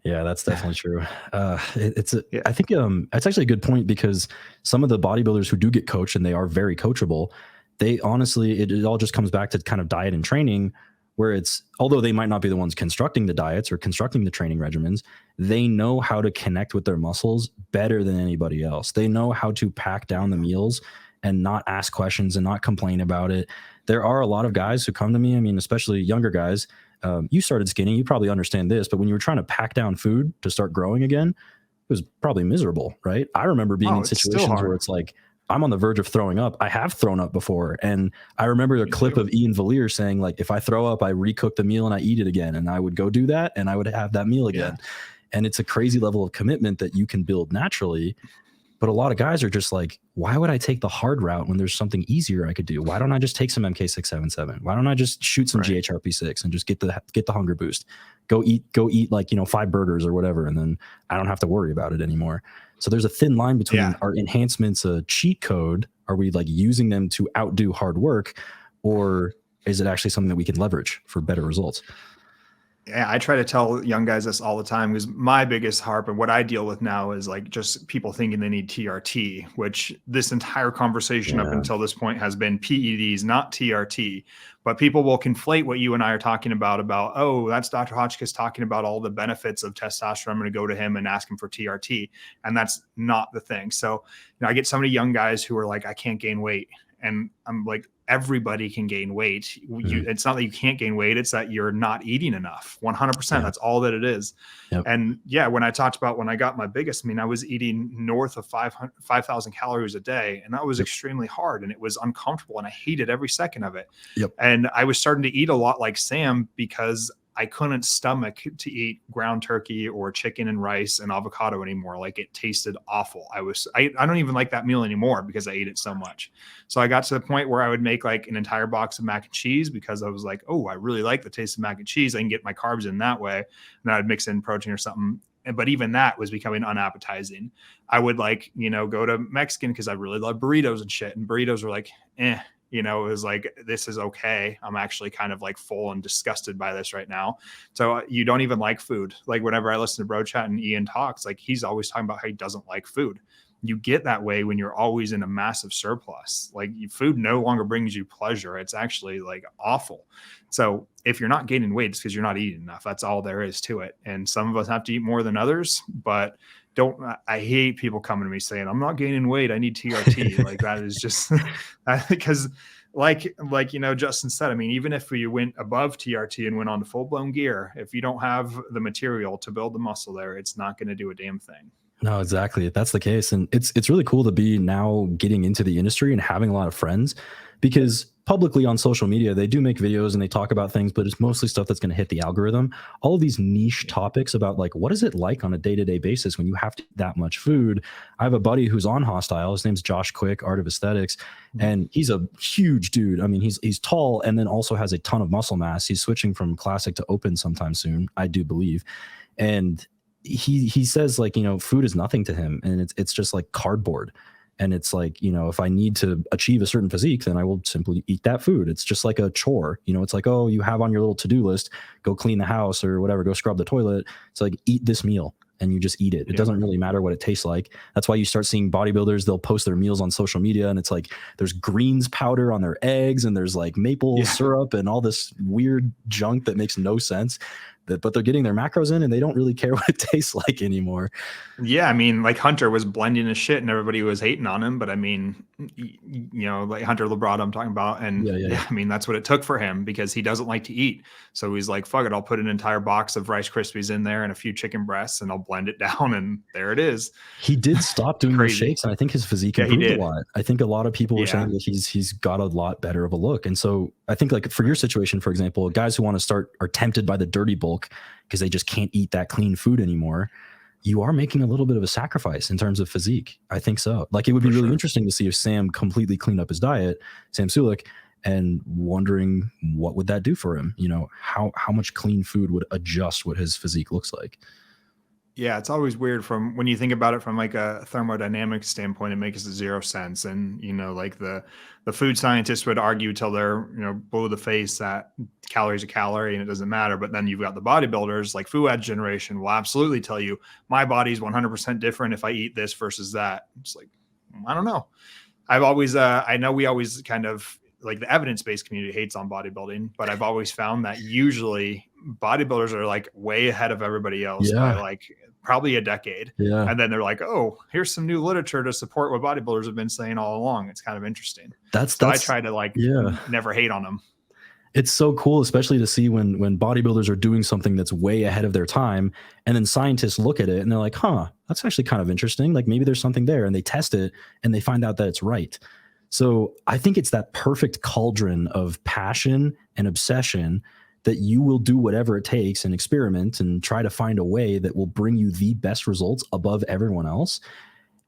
B: Yeah, that's definitely true. I think it's actually a good point, because some of the bodybuilders who do get coached and they are very coachable, they honestly, it all just comes back to kind of diet and training, where although they might not be the ones constructing the diets or constructing the training regimens, they know how to connect with their muscles better than anybody else. They know how to pack down the meals and not ask questions and not complain about it. There are a lot of guys who come to me, especially younger guys. You started skinning, you probably understand this, but when you were trying to pack down food to start growing again, it was probably miserable, right? I remember being in situations where it's like, I'm on the verge of throwing up. I have thrown up before. And I remember a clip of Ian Valier saying, like, if I throw up, I recook the meal and I eat it again. And I would go do that and I would have that meal again. Yeah. And it's a crazy level of commitment that you can build naturally. But a lot of guys are just like, why would I take the hard route when there's something easier I could do? Why don't I just take some MK677? Why don't I just shoot some GHRP6 and just get the hunger boost? Go eat like, 5 burgers or whatever. And then I don't have to worry about it anymore. So there's a thin line between our enhancements, a cheat code. Are we like using them to outdo hard work, or is it actually something that we can leverage for better results?
A: Yeah, I try to tell young guys this all the time, because my biggest harp and what I deal with now is like just people thinking they need TRT, which this entire conversation up until this point has been PEDs, not TRT. But people will conflate what you and I are talking about, oh, that's Dr. Hotchkiss talking about all the benefits of testosterone. I'm going to go to him and ask him for TRT. And that's not the thing. So, I get so many young guys who are like, I can't gain weight. And I'm like, everybody can gain weight. It's not that you can't gain weight. It's that you're not eating enough. 100%. That's all that it is. Yep. And when I talked about when I got my biggest, I was eating north of 5,000 calories a day. And that was extremely hard. And it was uncomfortable. And I hated every second of it. Yep. And I was starting to eat a lot like Sam, because I couldn't stomach to eat ground turkey or chicken and rice and avocado anymore. Like it tasted awful. I don't even like that meal anymore because I ate it so much. So I got to the point where I would make like an entire box of mac and cheese because I was like, oh, I really like the taste of mac and cheese. I can get my carbs in that way. And I'd mix in protein or something. But even that was becoming unappetizing. I would like, go to Mexican because I really love burritos and shit. And burritos were like, it was like, this is okay. I'm actually kind of like full and disgusted by this right now. So you don't even like food. Like whenever I listen to Bro Chat and Ian talks, like he's always talking about how he doesn't like food. You get that way when you're always in a massive surplus. Like food no longer brings you pleasure. It's actually like awful. So if you're not gaining weight, it's because you're not eating enough. That's all there is to it. And some of us have to eat more than others, but I hate people coming to me saying, I'm not gaining weight, I need TRT. Like that is just because like, Justin said, I mean, even if you went above TRT and went on to full blown gear, if you don't have the material to build the muscle there, it's not going to do a damn thing.
B: No, exactly. That's the case. And it's really cool to be now getting into the industry and having a lot of friends, because publicly on social media, they do make videos and they talk about things, but it's mostly stuff that's going to hit the algorithm. All of these niche topics about like, what is it like on a day-to-day basis when you have to eat that much food? I have a buddy who's on Hostile. His name's Josh Quick, Art of Aesthetics. And he's a huge dude. I mean, he's tall and then also has a ton of muscle mass. He's switching from classic to open sometime soon, I do believe. And he says like, food is nothing to him, and it's just like cardboard. And it's like, if I need to achieve a certain physique, then I will simply eat that food. It's just like a chore. It's like, oh, you have on your little to-do list, go clean the house or whatever, go scrub the toilet. It's like, eat this meal, and you just eat it. It doesn't really matter what it tastes like. That's why you start seeing bodybuilders, they'll post their meals on social media, and it's like there's greens powder on their eggs, and there's like maple syrup and all this weird junk that makes no sense. But they're getting their macros in and they don't really care what it tastes like anymore.
A: Yeah. I mean, like Hunter was blending his shit and everybody was hating on him. But I mean, like Hunter Labrada I'm talking about. And I mean, that's what it took for him because he doesn't like to eat. So he's like, fuck it. I'll put an entire box of Rice Krispies in there and a few chicken breasts and I'll blend it down. And there it is.
B: He did stop doing the shakes. And I think his physique improved a lot. I think a lot of people were saying that he's got a lot better of a look. And so I think like for your situation, for example, guys who want to start are tempted by the dirty bulk because they just can't eat that clean food anymore. You are making a little bit of a sacrifice in terms of physique. I think so. Like it would be really interesting to see if Sam completely cleaned up his diet, Sam Sulek, and wondering what would that do for him? How much clean food would adjust what his physique looks like.
A: Yeah, it's always weird from when you think about it from like a thermodynamic standpoint, it makes zero sense. And, like the food scientists would argue till they're, blue the face that calories a calorie and it doesn't matter. But then you've got the bodybuilders like Fouad's generation will absolutely tell you my body's 100% different if I eat this versus that. It's like, I don't know. I've always, I know we always kind of like the evidence-based community hates on bodybuilding, but I've always found that usually bodybuilders are like way ahead of everybody else by like probably a decade. And then they're like, oh, here's some new literature to support what bodybuilders have been saying all along. It's kind of interesting. So I try to like never hate on them.
B: It's so cool, especially to see when bodybuilders are doing something that's way ahead of their time, and then scientists look at it and they're like, huh, that's actually kind of interesting. Like maybe there's something there, and they test it and they find out that it's right. So I think it's that perfect cauldron of passion and obsession that you will do whatever it takes and experiment and try to find a way that will bring you the best results above everyone else.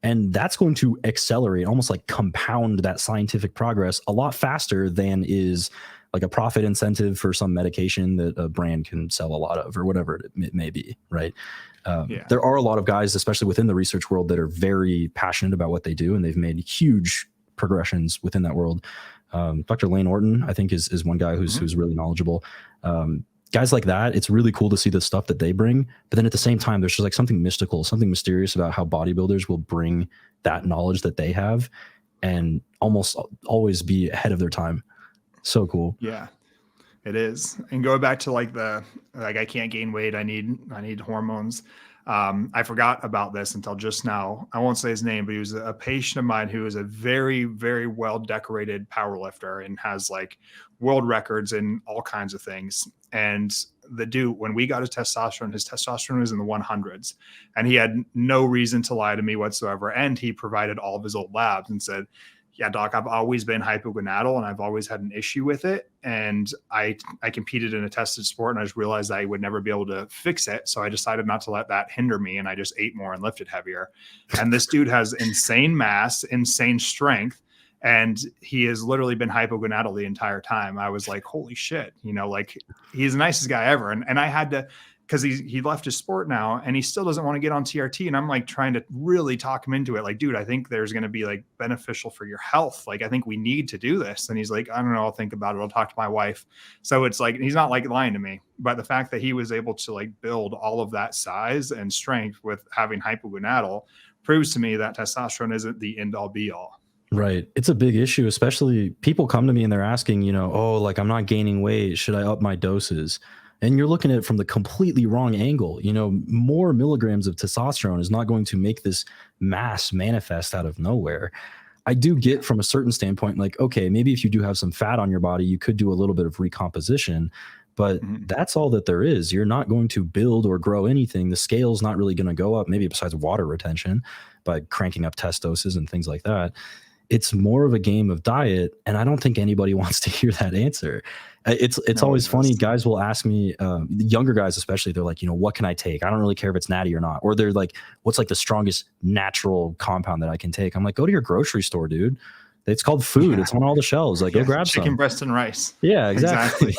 B: And that's going to accelerate, almost like compound that scientific progress a lot faster than is like a profit incentive for some medication that a brand can sell a lot of or whatever it may be, right? There are a lot of guys, especially within the research world, that are very passionate about what they do, and they've made huge progressions within that world. Dr. Lane Orton, I think, is one guy who's really knowledgeable. Guys like that, it's really cool to see the stuff that they bring. But then at the same time, there's just like something mystical, something mysterious about how bodybuilders will bring that knowledge that they have and almost always be ahead of their time. So cool.
A: Yeah, it is. And going back to like I can't gain weight. I need hormones. I forgot about this until just now. I won't say his name, but he was a patient of mine who is a very, very well decorated power lifter and has like world records in all kinds of things. And the dude, when we got his testosterone was in the 100s, and he had no reason to lie to me whatsoever. And he provided all of his old labs and said, yeah, doc, I've always been hypogonadal and I've always had an issue with it. And I competed in a tested sport and I just realized I would never be able to fix it. So I decided not to let that hinder me. And I just ate more and lifted heavier. And this dude has insane mass, insane strength. And he has literally been hypogonadal the entire time. I was like, holy shit, you know, like he's the nicest guy ever. And I had to, because he left his sport now and he still doesn't want to get on TRT. And I'm like trying to really talk him into it. Like, dude, I think there's going to be like beneficial for your health. Like, I think we need to do this. And he's like, I don't know, I'll think about it. I'll talk to my wife. So it's like, he's not like lying to me, but the fact that he was able to like build all of that size and strength with having hypogonadal proves to me that testosterone isn't the end all be all.
B: Right. It's a big issue, especially people come to me and they're asking, you know, oh, like I'm not gaining weight. Should I up my doses? And you're looking at it from the completely wrong angle. You know, more milligrams of testosterone is not going to make this mass manifest out of nowhere. I do get from a certain standpoint, like, okay, maybe if you do have some fat on your body, you could do a little bit of recomposition, but that's all that there is. You're not going to build or grow anything. The scale's not really going to go up, maybe besides water retention by cranking up test doses and things like that. It's more of a game of diet, and I don't think anybody wants to hear that answer. It's always funny. Guys will ask me, younger guys especially, they're like, you know, what can I take? I don't really care if it's natty or not. Or they're like, what's like the strongest natural compound that I can take? I'm like, go to your grocery store, dude. It's called food. It's on all the shelves. Like, go grab some.
A: Chicken breast and rice.
B: Yeah, exactly.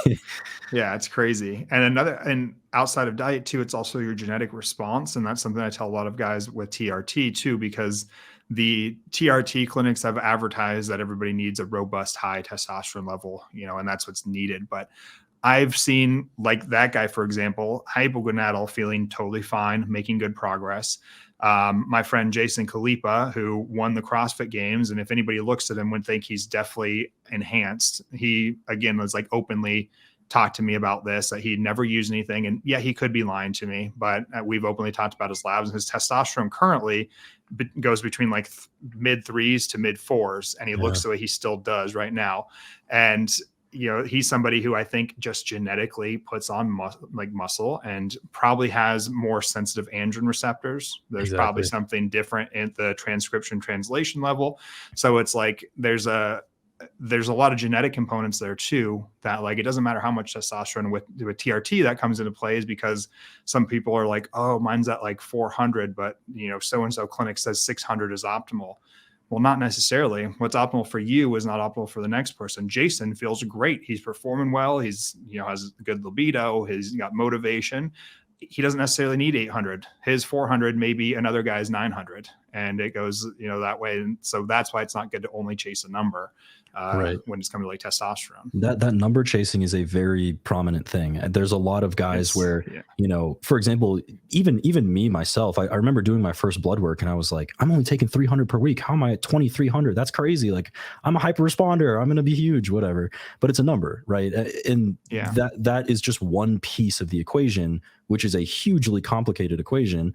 A: Yeah, it's crazy. And outside of diet too, it's also your genetic response. And that's something I tell a lot of guys with TRT too, because the TRT clinics have advertised that everybody needs a robust high testosterone level, you know, and that's what's needed. But I've seen, like that guy, for example, hypogonadal, feeling totally fine, making good progress. My friend Jason Kalipa, who won the CrossFit Games, and if anybody looks at him would think he's definitely enhanced. He, again, was like openly talked to me about this, that he'd never used anything. And yeah, he could be lying to me, but we've openly talked about his labs, and his testosterone currently goes between like mid 3s to mid 4s. And he looks the way he still does right now. And, you know, he's somebody who I think just genetically puts on muscle and probably has more sensitive androgen receptors. There's probably something different at the transcription translation level. So it's like, there's a lot of genetic components there too, that like, it doesn't matter how much testosterone with TRT that comes into play, is because some people are like, oh, mine's at like 400, but you know, so-and-so clinic says 600 is optimal. Well, not necessarily. What's optimal for you is not optimal for the next person. Jason feels great. He's performing well. He's, you know, has good libido. He's got motivation. He doesn't necessarily need 800. His 400 may be another guy's 900, and it goes, you know, that way. And so that's why it's not good to only chase a number when it's coming to like testosterone. That
B: number chasing is a very prominent thing. There's a lot of guys where, you know, for example, even me myself, I remember doing my first blood work and I was like, I'm only taking 300 per week. How am I at 2,300? That's crazy. Like, I'm a hyper responder. I'm going to be huge, whatever. But it's a number, right? And that is just one piece of the equation, which is a hugely complicated equation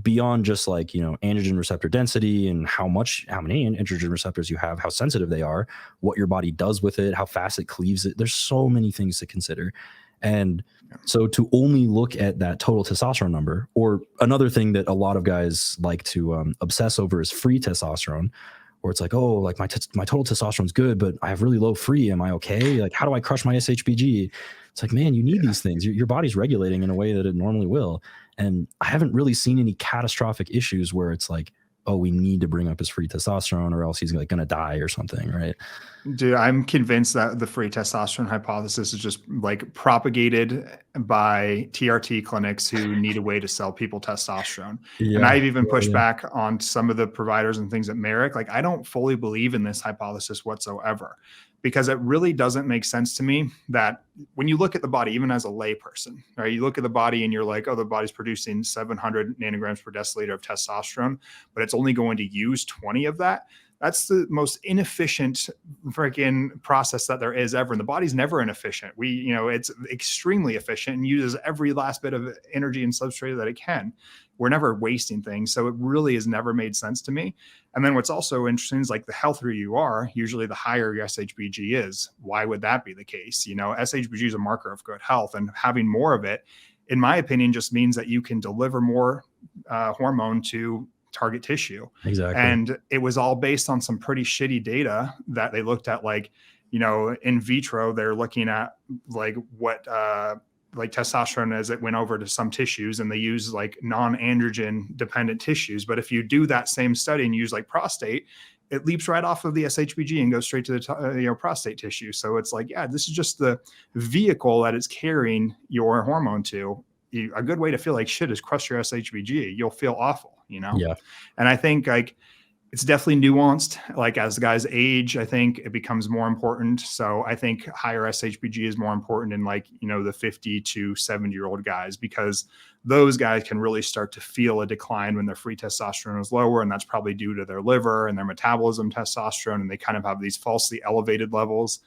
B: beyond just like, you know, androgen receptor density and how many androgen receptors you have, how sensitive they are, what your body does with it, how fast it cleaves it. There's so many things to consider. And so to only look at that total testosterone number, or another thing that a lot of guys like to obsess over is free testosterone, where it's like, oh, like my total testosterone is good, but I have really low free. Am I okay? Like, how do I crush my SHBG? It's like, man, you need these things. Your body's regulating in a way that it normally will. And I haven't really seen any catastrophic issues where it's like, oh, we need to bring up his free testosterone or else he's like going to die or something, right?
A: Dude, I'm convinced that the free testosterone hypothesis is just like propagated by TRT clinics who need a way to sell people testosterone. And I've even pushed back on some of the providers and things at Merrick. Like, I don't fully believe in this hypothesis whatsoever, because it really doesn't make sense to me that when you look at the body, even as a lay person, right, you look at the body and you're like, oh, the body's producing 700 nanograms per deciliter of testosterone, but it's only going to use 20 of that. That's the most inefficient freaking process that there is ever. And the body's never inefficient. It's extremely efficient and uses every last bit of energy and substrate that it can. We're never wasting things. So it really has never made sense to me. And then what's also interesting is like the healthier you are, usually the higher your SHBG is. Why would that be the case? You know, SHBG is a marker of good health, and having more of it, in my opinion, just means that you can deliver more hormone to target tissue.
B: Exactly.
A: And it was all based on some pretty shitty data that they looked at, like, in vitro, they're looking at like what like testosterone as it went over to some tissues, and they use like non-androgen dependent tissues. But if you do that same study and use like prostate, it leaps right off of the SHBG and goes straight to the prostate tissue. So it's like, yeah, this is just the vehicle that it's carrying your hormone to. A good way to feel like shit is crush your SHBG. You'll feel awful,
B: Yeah.
A: And I think like it's definitely nuanced. Like as the guys age, I think it becomes more important. So I think higher SHBG is more important in like, the 50 to 70-year-old guys, because those guys can really start to feel a decline when their free testosterone is lower. And that's probably due to their liver and their metabolism testosterone. And they kind of have these falsely elevated levels.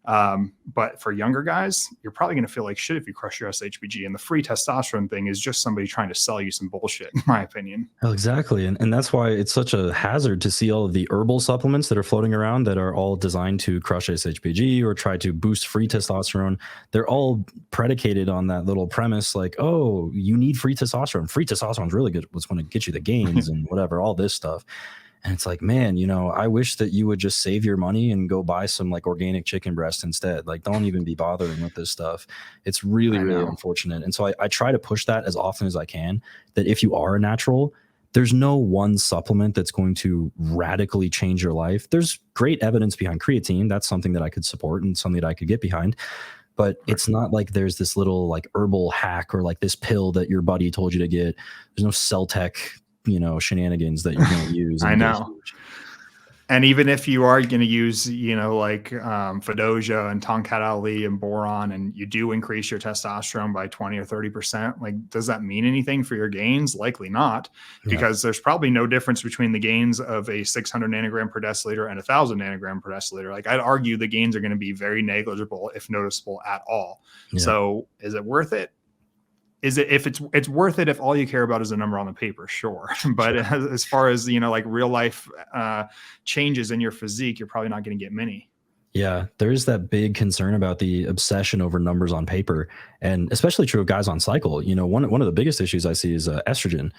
A: But for younger guys, you're probably going to feel like shit if you crush your SHBG. And the free testosterone thing is just somebody trying to sell you some bullshit, in my opinion.
B: Oh, exactly. And that's why it's such a hazard to see all of the herbal supplements that are floating around that are all designed to crush SHBG or try to boost free testosterone. They're all predicated on that little premise, like, oh, you need free testosterone. Free testosterone is really good. What's going to get you the gains and whatever, all this stuff. And it's like, man, I wish that you would just save your money and go buy some like organic chicken breast instead. Like, don't even be bothering with this stuff. It's really, really unfortunate. And so I try to push that as often as I can, that if you are a natural, there's no one supplement that's going to radically change your life. There's great evidence behind creatine. That's something that I could support and something that I could get behind. But it's not like there's this little like herbal hack or like this pill that your buddy told you to get. There's no cell tech shenanigans that you're going to use.
A: I know. And even if you are going to use, like Fadoja and Tonkat Ali and boron, and you do increase your testosterone by 20 or 30%, like, does that mean anything for your gains? Likely not, because there's probably no difference between the gains of a 600 nanogram per deciliter and 1,000 nanogram per deciliter. Like, I'd argue the gains are going to be very negligible, if noticeable at all. Yeah. So is it worth it? Is it, if it's worth it if all you care about is a number on the paper, sure. But as far as, like real life changes in your physique, you're probably not going to get many.
B: Yeah, there is that big concern about the obsession over numbers on paper, and especially true of guys on cycle. One of the biggest issues I see is estrogen.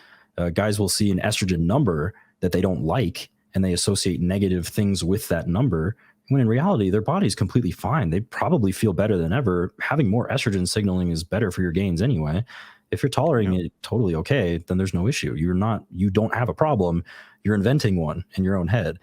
B: Guys will see an estrogen number that they don't like, and they associate negative things with that number, when in reality, their body's completely fine. They probably feel better than ever. Having more estrogen signaling is better for your gains anyway. If you're tolerating it totally okay, then there's no issue. You don't have a problem. You're inventing one in your own head.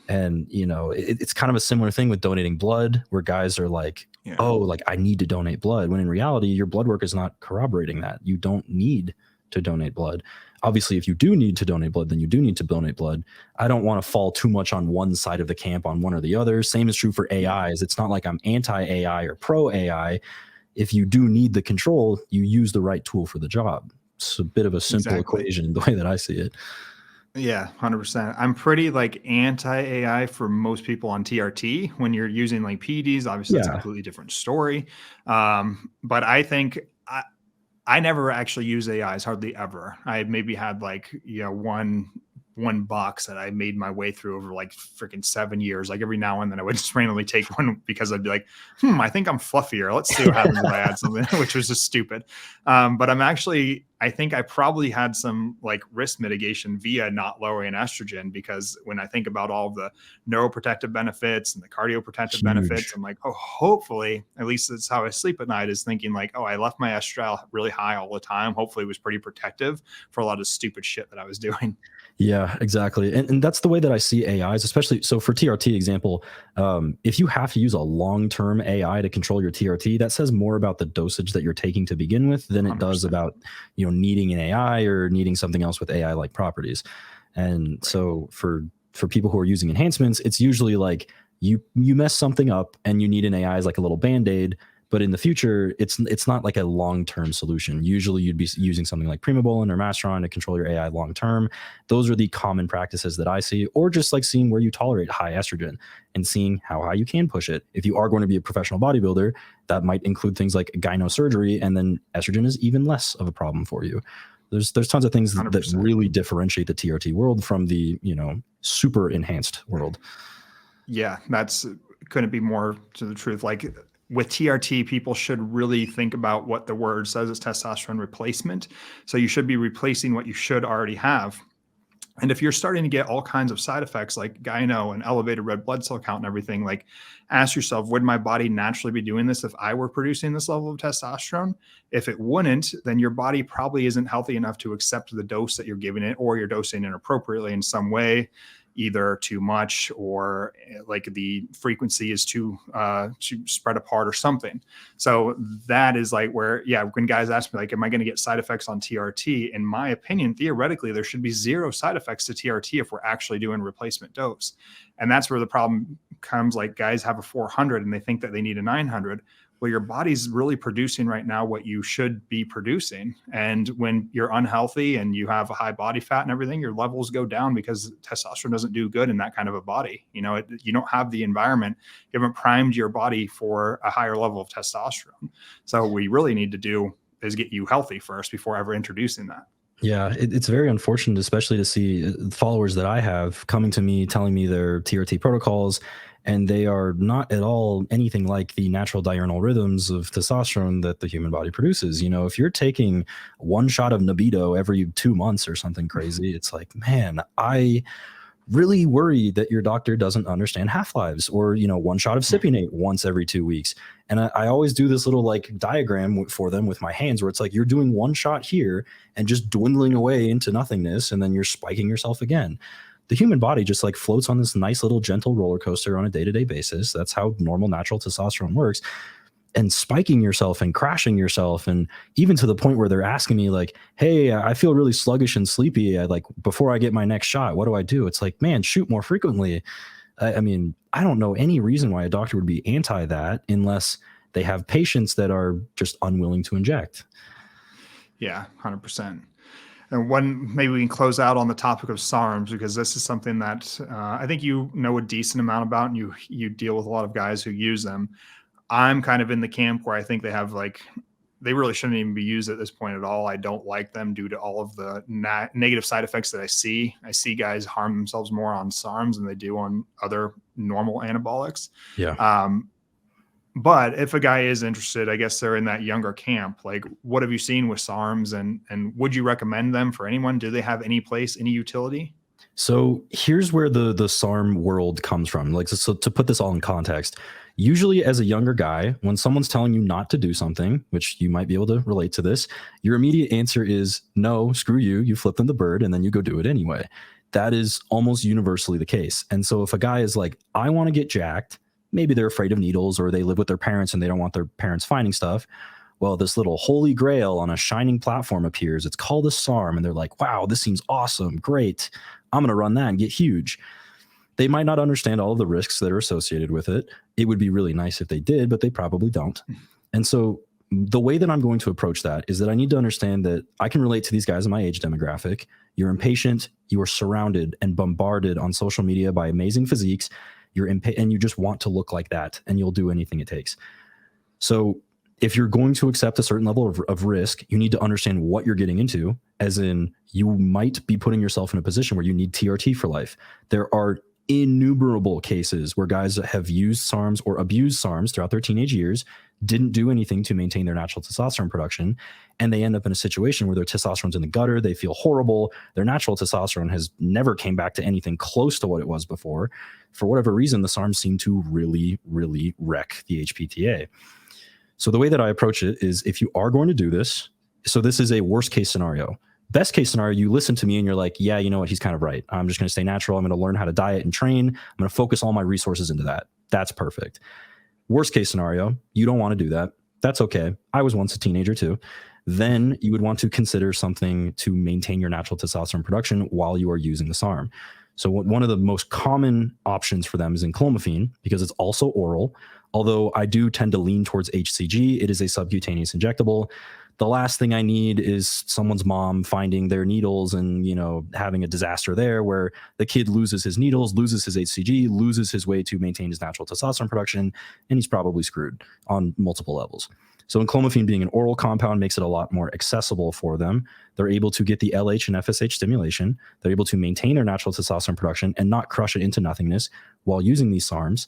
B: And, it's kind of a similar thing with donating blood, where guys are like, oh, like I need to donate blood. When in reality, your blood work is not corroborating that. You don't need to donate blood. Obviously, if you do need to donate blood, then you do need to donate blood. I don't want to fall too much on one side of the camp, on one or the other. Same is true for AIs. It's not like I'm anti-AI or pro-AI. If you do need the control, you use the right tool for the job. It's a bit of a simple equation, the way that I see it.
A: Yeah, 100%. I'm pretty like anti-AI for most people on TRT. When you're using like PEDs, obviously it's a completely different story. But I think I never actually use AIs, hardly ever. I maybe had like, one box that I made my way through over like freaking 7 years. Like every now and then I would just randomly take one because I'd be like, I think I'm fluffier. Let's see what happens if I add something, which was just stupid. But I think I probably had some like risk mitigation via not lowering estrogen, because when I think about all the neuroprotective benefits and the cardioprotective benefits, I'm like, oh, hopefully, at least that's how I sleep at night, is thinking like, oh, I left my estradiol really high all the time. Hopefully it was pretty protective for a lot of stupid shit that I was doing.
B: Yeah, exactly. And that's the way that I see AIs, especially. So for TRT example, if you have to use a long-term AI to control your TRT, that says more about the dosage that you're taking to begin with than it 100%. Does about, needing an AI or needing something else with AI-like properties. And so for people who are using enhancements, it's usually like you mess something up and you need an AI as like a little Band-Aid. But in the future, it's not like a long-term solution. Usually you'd be using something like Primobolan or Masteron to control your AI long-term. Those are the common practices that I see, or just like seeing where you tolerate high estrogen and seeing how high you can push it. If you are going to be a professional bodybuilder, that might include things like gynosurgery, and then estrogen is even less of a problem for you. There's tons of things 100%. That really differentiate the TRT world from the, super enhanced world.
A: Yeah, couldn't be more to the truth. Like, with TRT, people should really think about what the word says is testosterone replacement. So you should be replacing what you should already have. And if you're starting to get all kinds of side effects like gyno and elevated red blood cell count and everything, like ask yourself, would my body naturally be doing this if I were producing this level of testosterone? If it wouldn't, then your body probably isn't healthy enough to accept the dose that you're giving it, or you're dosing inappropriately in some way, either too much or like the frequency is too spread apart or something. So that is like where, yeah, when guys ask me like, am I going to get side effects on TRT? In my opinion, theoretically, there should be zero side effects to TRT if we're actually doing replacement dose. And that's where the problem comes. Like guys have a 400 and they think that they need a 900. Well, your body's really producing right now what you should be producing. And when you're unhealthy and you have a high body fat and everything, your levels go down because testosterone doesn't do good in that kind of a body. You know, you don't have the environment. You haven't primed your body for a higher level of testosterone. So what we really need to do is get you healthy first before ever introducing that.
B: Yeah, it's very unfortunate, especially to see followers that I have coming to me telling me their TRT protocols, and they are not at all anything like the natural diurnal rhythms of testosterone that the human body produces. You know, if you're taking one shot of Nebido every 2 months or something crazy, it's like, man, I really worry that your doctor doesn't understand half-lives, or, you know, one shot of Cypionate once every 2 weeks. And I always do this little like diagram for them with my hands where it's like, you're doing one shot here and just dwindling away into nothingness. And then you're spiking yourself again. The human body just like floats on this nice little gentle roller coaster on a day-to-day basis. That's how normal natural testosterone works. And spiking yourself and crashing yourself, and even to the point where they're asking me like, hey, I feel really sluggish and sleepy, like before I get my next shot, what do I do? It's like, man, shoot more frequently. I mean, I don't know any reason why a doctor would be anti that unless they have patients that are just unwilling to inject.
A: Yeah, 100%. And maybe we can close out on the topic of SARMs, because this is something that I think you know a decent amount about, and you deal with a lot of guys who use them. I'm kind of in the camp where I think they really shouldn't even be used at this point at all. I don't like them due to all of the negative side effects that I see. I see guys harm themselves more on SARMs than they do on other normal anabolics.
B: Yeah.
A: But if a guy is interested, I guess they're in that younger camp. Like, what have you seen with SARMs, and would you recommend them for anyone? Do they have any place, any utility?
B: So here's where the SARM world comes from. Like, so to put this all in context, usually as a younger guy, when someone's telling you not to do something, which you might be able to relate to this, your immediate answer is no, screw you. You flip them the bird and then you go do it anyway. That is almost universally the case. And so if a guy is like, I want to get jacked, maybe they're afraid of needles, or they live with their parents and they don't want their parents finding stuff. Well, this little holy grail on a shining platform appears. It's called a SARM. And they're like, wow, this seems awesome. Great. I'm going to run that and get huge. They might not understand all of the risks that are associated with it. It would be really nice if they did, but they probably don't. And so the way that I'm going to approach that is that I need to understand that I can relate to these guys in my age demographic. You're impatient. You are surrounded and bombarded on social media by amazing physiques. And you just want to look like that, and you'll do anything it takes. So if you're going to accept a certain level of risk, you need to understand what you're getting into, as in you might be putting yourself in a position where you need TRT for life. There are innumerable cases where guys have used SARMs or abused SARMs throughout their teenage years, didn't do anything to maintain their natural testosterone production, and they end up in a situation where their testosterone's in the gutter. They feel horrible. Their natural testosterone has never came back to anything close to what it was before. For whatever reason, the SARMs seem to really, really wreck the HPTA. So the way that I approach it is, if you are going to do this, so this is a worst case scenario. Best case scenario, you listen to me and you're like, yeah, you know what? He's kind of right. I'm just going to stay natural. I'm going to learn how to diet and train. I'm going to focus all my resources into that. That's perfect. Worst case scenario, you don't want to do that. That's okay. I was once a teenager too. Then you would want to consider something to maintain your natural testosterone production while you are using the SARM. So one of the most common options for them is enclomiphene, because it's also oral. Although I do tend to lean towards HCG, it is a subcutaneous injectable. The last thing I need is someone's mom finding their needles and, you know, having a disaster there where the kid loses his needles, loses his HCG, loses his way to maintain his natural testosterone production, and he's probably screwed on multiple levels. So enclomiphene being an oral compound makes it a lot more accessible for them. They're able to get the LH and FSH stimulation. They're able to maintain their natural testosterone production and not crush it into nothingness while using these SARMs.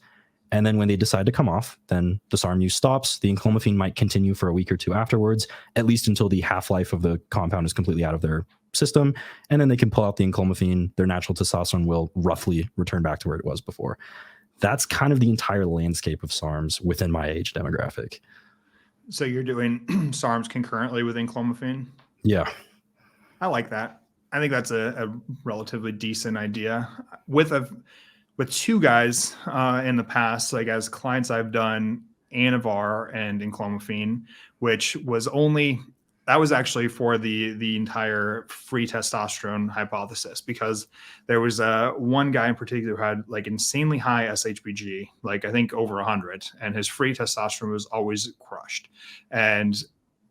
B: And then when they decide to come off, then the SARM use stops. The enclomiphene might continue for a week or two afterwards, at least until the half-life of the compound is completely out of their system, and then they can pull out the enclomiphene. Their natural testosterone will roughly return back to where it was before. That's kind of the entire landscape of SARMs within my age demographic.
A: So you're doing SARMs concurrently with enclomiphene?
B: Yeah.
A: I like that. I think that's a relatively decent idea. With two guys in the past, like as clients, I've done Anavar and enclomiphene, which was actually for the entire free testosterone hypothesis, because there was one guy in particular who had like insanely high SHBG, like I think over 100, and his free testosterone was always crushed, and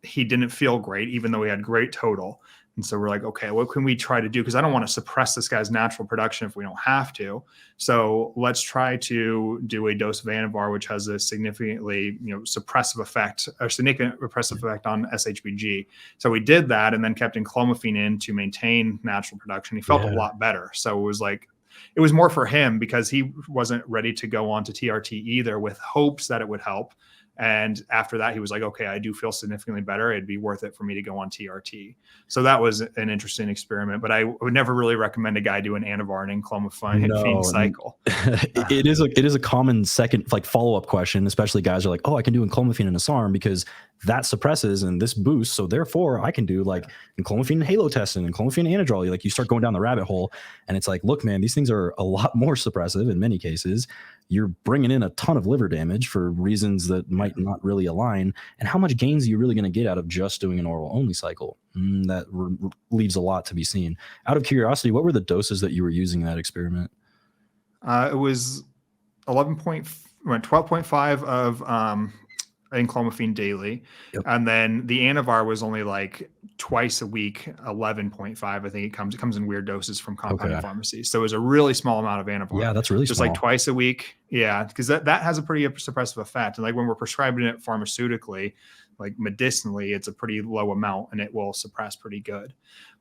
A: he didn't feel great even though he had great total. And so we're like, okay, what can we try to do? Because I don't want to suppress this guy's natural production if we don't have to. So let's try to do a dose of Anavar, which has a significantly, suppressive effect or significant repressive effect on SHBG. So we did that and then kept enclomiphene in to maintain natural production. He felt a lot better. So it was more for him because he wasn't ready to go on to TRT either, with hopes that it would help. And after that, he was like, okay, I do feel significantly better. It'd be worth it for me to go on TRT. So that was an interesting experiment, but I would never really recommend a guy do an Anavar and enclomiphene cycle.
B: It is a common second, like, follow-up question, especially guys are like, oh, I can do enclomiphene in a SARM because that suppresses and this boosts. So therefore I can do like enclomiphene and halotestin and enclomiphene and anadrol. Like, you start going down the rabbit hole and it's like, look, man, these things are a lot more suppressive in many cases. You're bringing in a ton of liver damage for reasons that might not really align. And how much gains are you really going to get out of just doing an oral only cycle? That leaves a lot to be seen. Out of curiosity, what were the doses that you were using in that experiment?
A: It was 12.5 of enclomiphene daily. Yep. And then the Anavar was only like twice a week, 11.5. I think it comes in weird doses from compounding pharmacies. So it was a really small amount of Anavar.
B: Yeah, that's really
A: just
B: small.
A: Like twice a week. Yeah, because that has a pretty suppressive effect. And like when we're prescribing it pharmaceutically, like medicinally, it's a pretty low amount and it will suppress pretty good.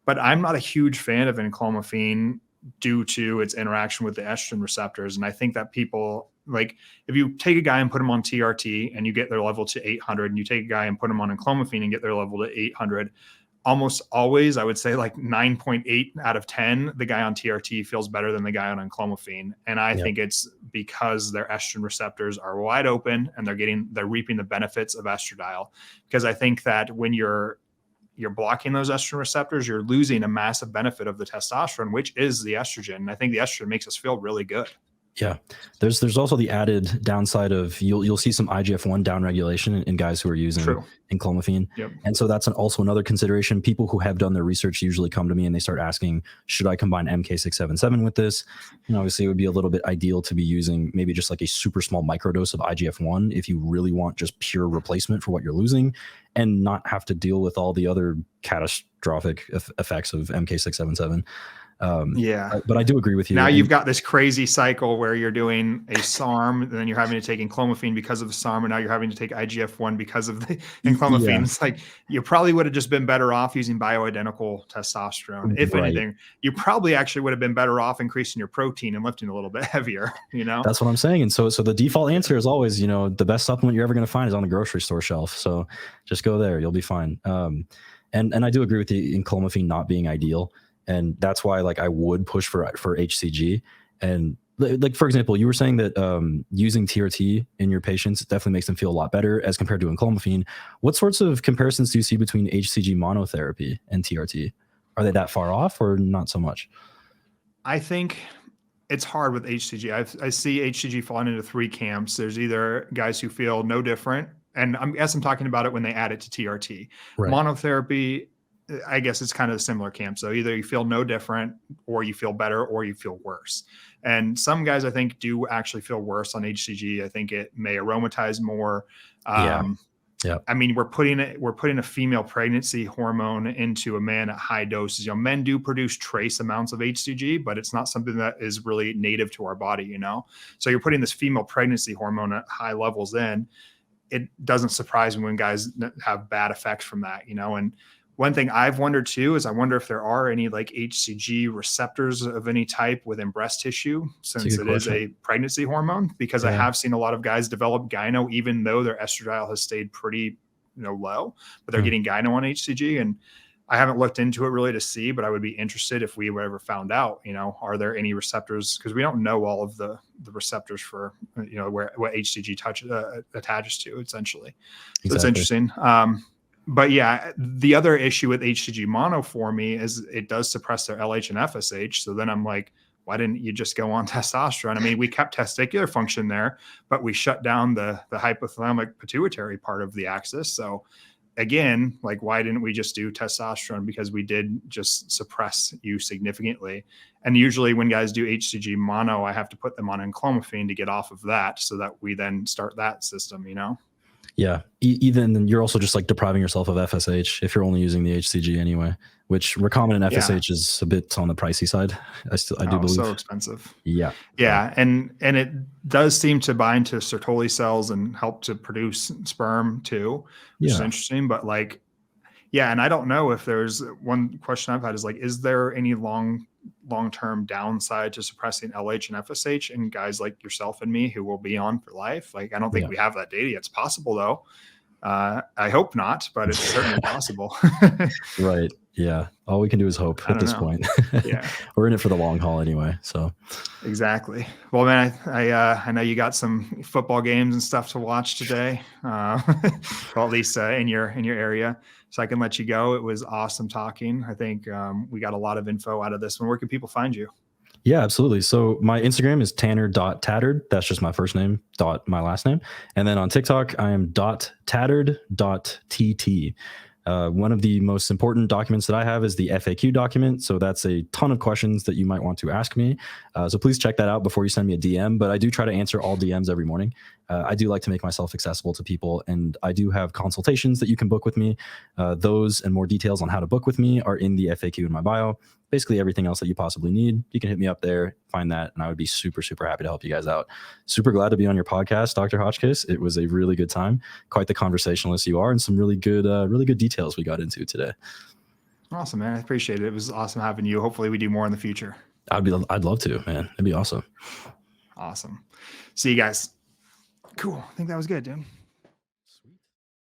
A: But I'm not a huge fan of enclomiphene due to its interaction with the estrogen receptors. And I think that people, like, if you take a guy and put him on TRT and you get their level to 800, and you take a guy and put him on enclomiphene and get their level to 800, almost always, I would say like 9.8 out of 10, the guy on TRT feels better than the guy on enclomiphene. And I think it's because their estrogen receptors are wide open and they're reaping the benefits of estradiol. Because I think that when you're blocking those estrogen receptors, you're losing a massive benefit of the testosterone, which is the estrogen. And I think the estrogen makes us feel really good.
B: Yeah. There's also the added downside of you'll see some IGF-1 downregulation in guys who are using enclomiphene.
A: Yep.
B: And so that's also another consideration. People who have done their research usually come to me and they start asking, should I combine MK677 with this? And obviously it would be a little bit ideal to be using maybe just like a super small microdose of IGF-1 if you really want just pure replacement for what you're losing and not have to deal with all the other catastrophic effects of MK677. But I do agree with you.
A: Now you've got this crazy cycle where you're doing a SARM, and then you're having to take enclomiphene because of the SARM, and now you're having to take IGF-1 because of the enclomiphene. Yeah. It's like you probably would have just been better off using bioidentical testosterone. If anything, you probably actually would have been better off increasing your protein and lifting a little bit heavier. That's
B: what I'm saying. And so the default answer is always, the best supplement you're ever going to find is on the grocery store shelf. So just go there, you'll be fine. And I do agree with the enclomiphene not being ideal. And that's why, like, I would push for HCG. And like, for example, you were saying that using TRT in your patients definitely makes them feel a lot better as compared to enclomiphene. What sorts of comparisons do you see between HCG monotherapy and TRT? Are they that far off or not so much?
A: I think it's hard with HCG. I see HCG falling into three camps. There's either guys who feel no different, and I guess I'm talking about it when they add it to TRT. Right. Monotherapy, I guess it's kind of a similar camp. So either you feel no different, or you feel better, or you feel worse. And some guys, I think, do actually feel worse on HCG. I think it may aromatize more. Yeah. I mean, we're putting a female pregnancy hormone into a man at high doses. Men do produce trace amounts of HCG, but it's not something that is really native to our body. So you're putting this female pregnancy hormone at high levels in. It doesn't surprise me when guys have bad effects from that. And one thing I've wondered too is I wonder if there are any like HCG receptors of any type within breast tissue, since it is a pregnancy hormone, because I have seen a lot of guys develop gyno, even though their estradiol has stayed pretty, low, but they're getting gyno on HCG. And I haven't looked into it really to see, but I would be interested if we ever found out, are there any receptors? Because we don't know all of the receptors for, what HCG attaches to, essentially. So it's interesting. But yeah, the other issue with HCG mono for me is it does suppress their LH and FSH. So then I'm like, why didn't you just go on testosterone? I mean, we kept testicular function there, but we shut down the hypothalamic pituitary part of the axis. So again, like, why didn't we just do testosterone? Because we did just suppress you significantly. And usually when guys do HCG mono, I have to put them on enclomiphene to get off of that so that we then start that system,
B: Yeah. Even you're also just like depriving yourself of FSH if you're only using the HCG anyway, which recombinant FSH is a bit on the pricey side. I do believe.
A: So expensive.
B: Yeah.
A: Yeah. And it does seem to bind to Sertoli cells and help to produce sperm too, which is interesting. But like, yeah. And I don't know if there's one question I've had is like, is there any long-term downside to suppressing LH and FSH in guys like yourself and me who will be on for life? Like, I don't think we have that data yet. It's possible though. I hope not, but it's certainly possible.
B: Right. Yeah. All we can do is hope at this point. Yeah. We're in it for the long haul anyway. So
A: exactly. Well, man, I know you got some football games and stuff to watch today. Well, at least in your area. So I can let you go. It was awesome talking. I think we got a lot of info out of this one. Where can people find you?
B: Yeah, absolutely. So my Instagram is Tanner.Tattered. That's just my first name, my last name. And then on TikTok, I am .tattered.tt. One of the most important documents that I have is the FAQ document. So that's a ton of questions that you might want to ask me. So please check that out before you send me a DM. But I do try to answer all DMs every morning. I do like to make myself accessible to people. And I do have consultations that you can book with me. Those and more details on how to book with me are in the FAQ in my bio. Basically everything else that you possibly need, you can hit me up there, find that, and I would be super, super happy to help you guys out. Super glad to be on your podcast, Dr. Hotchkiss. It was a really good time. Quite the conversationalist you are, and some really good details we got into today.
A: Awesome, man. I appreciate it. It was awesome having you. Hopefully we do more in the future.
B: I'd love to, man. It'd be awesome.
A: Awesome. See you guys. Cool. I think that was good, dude.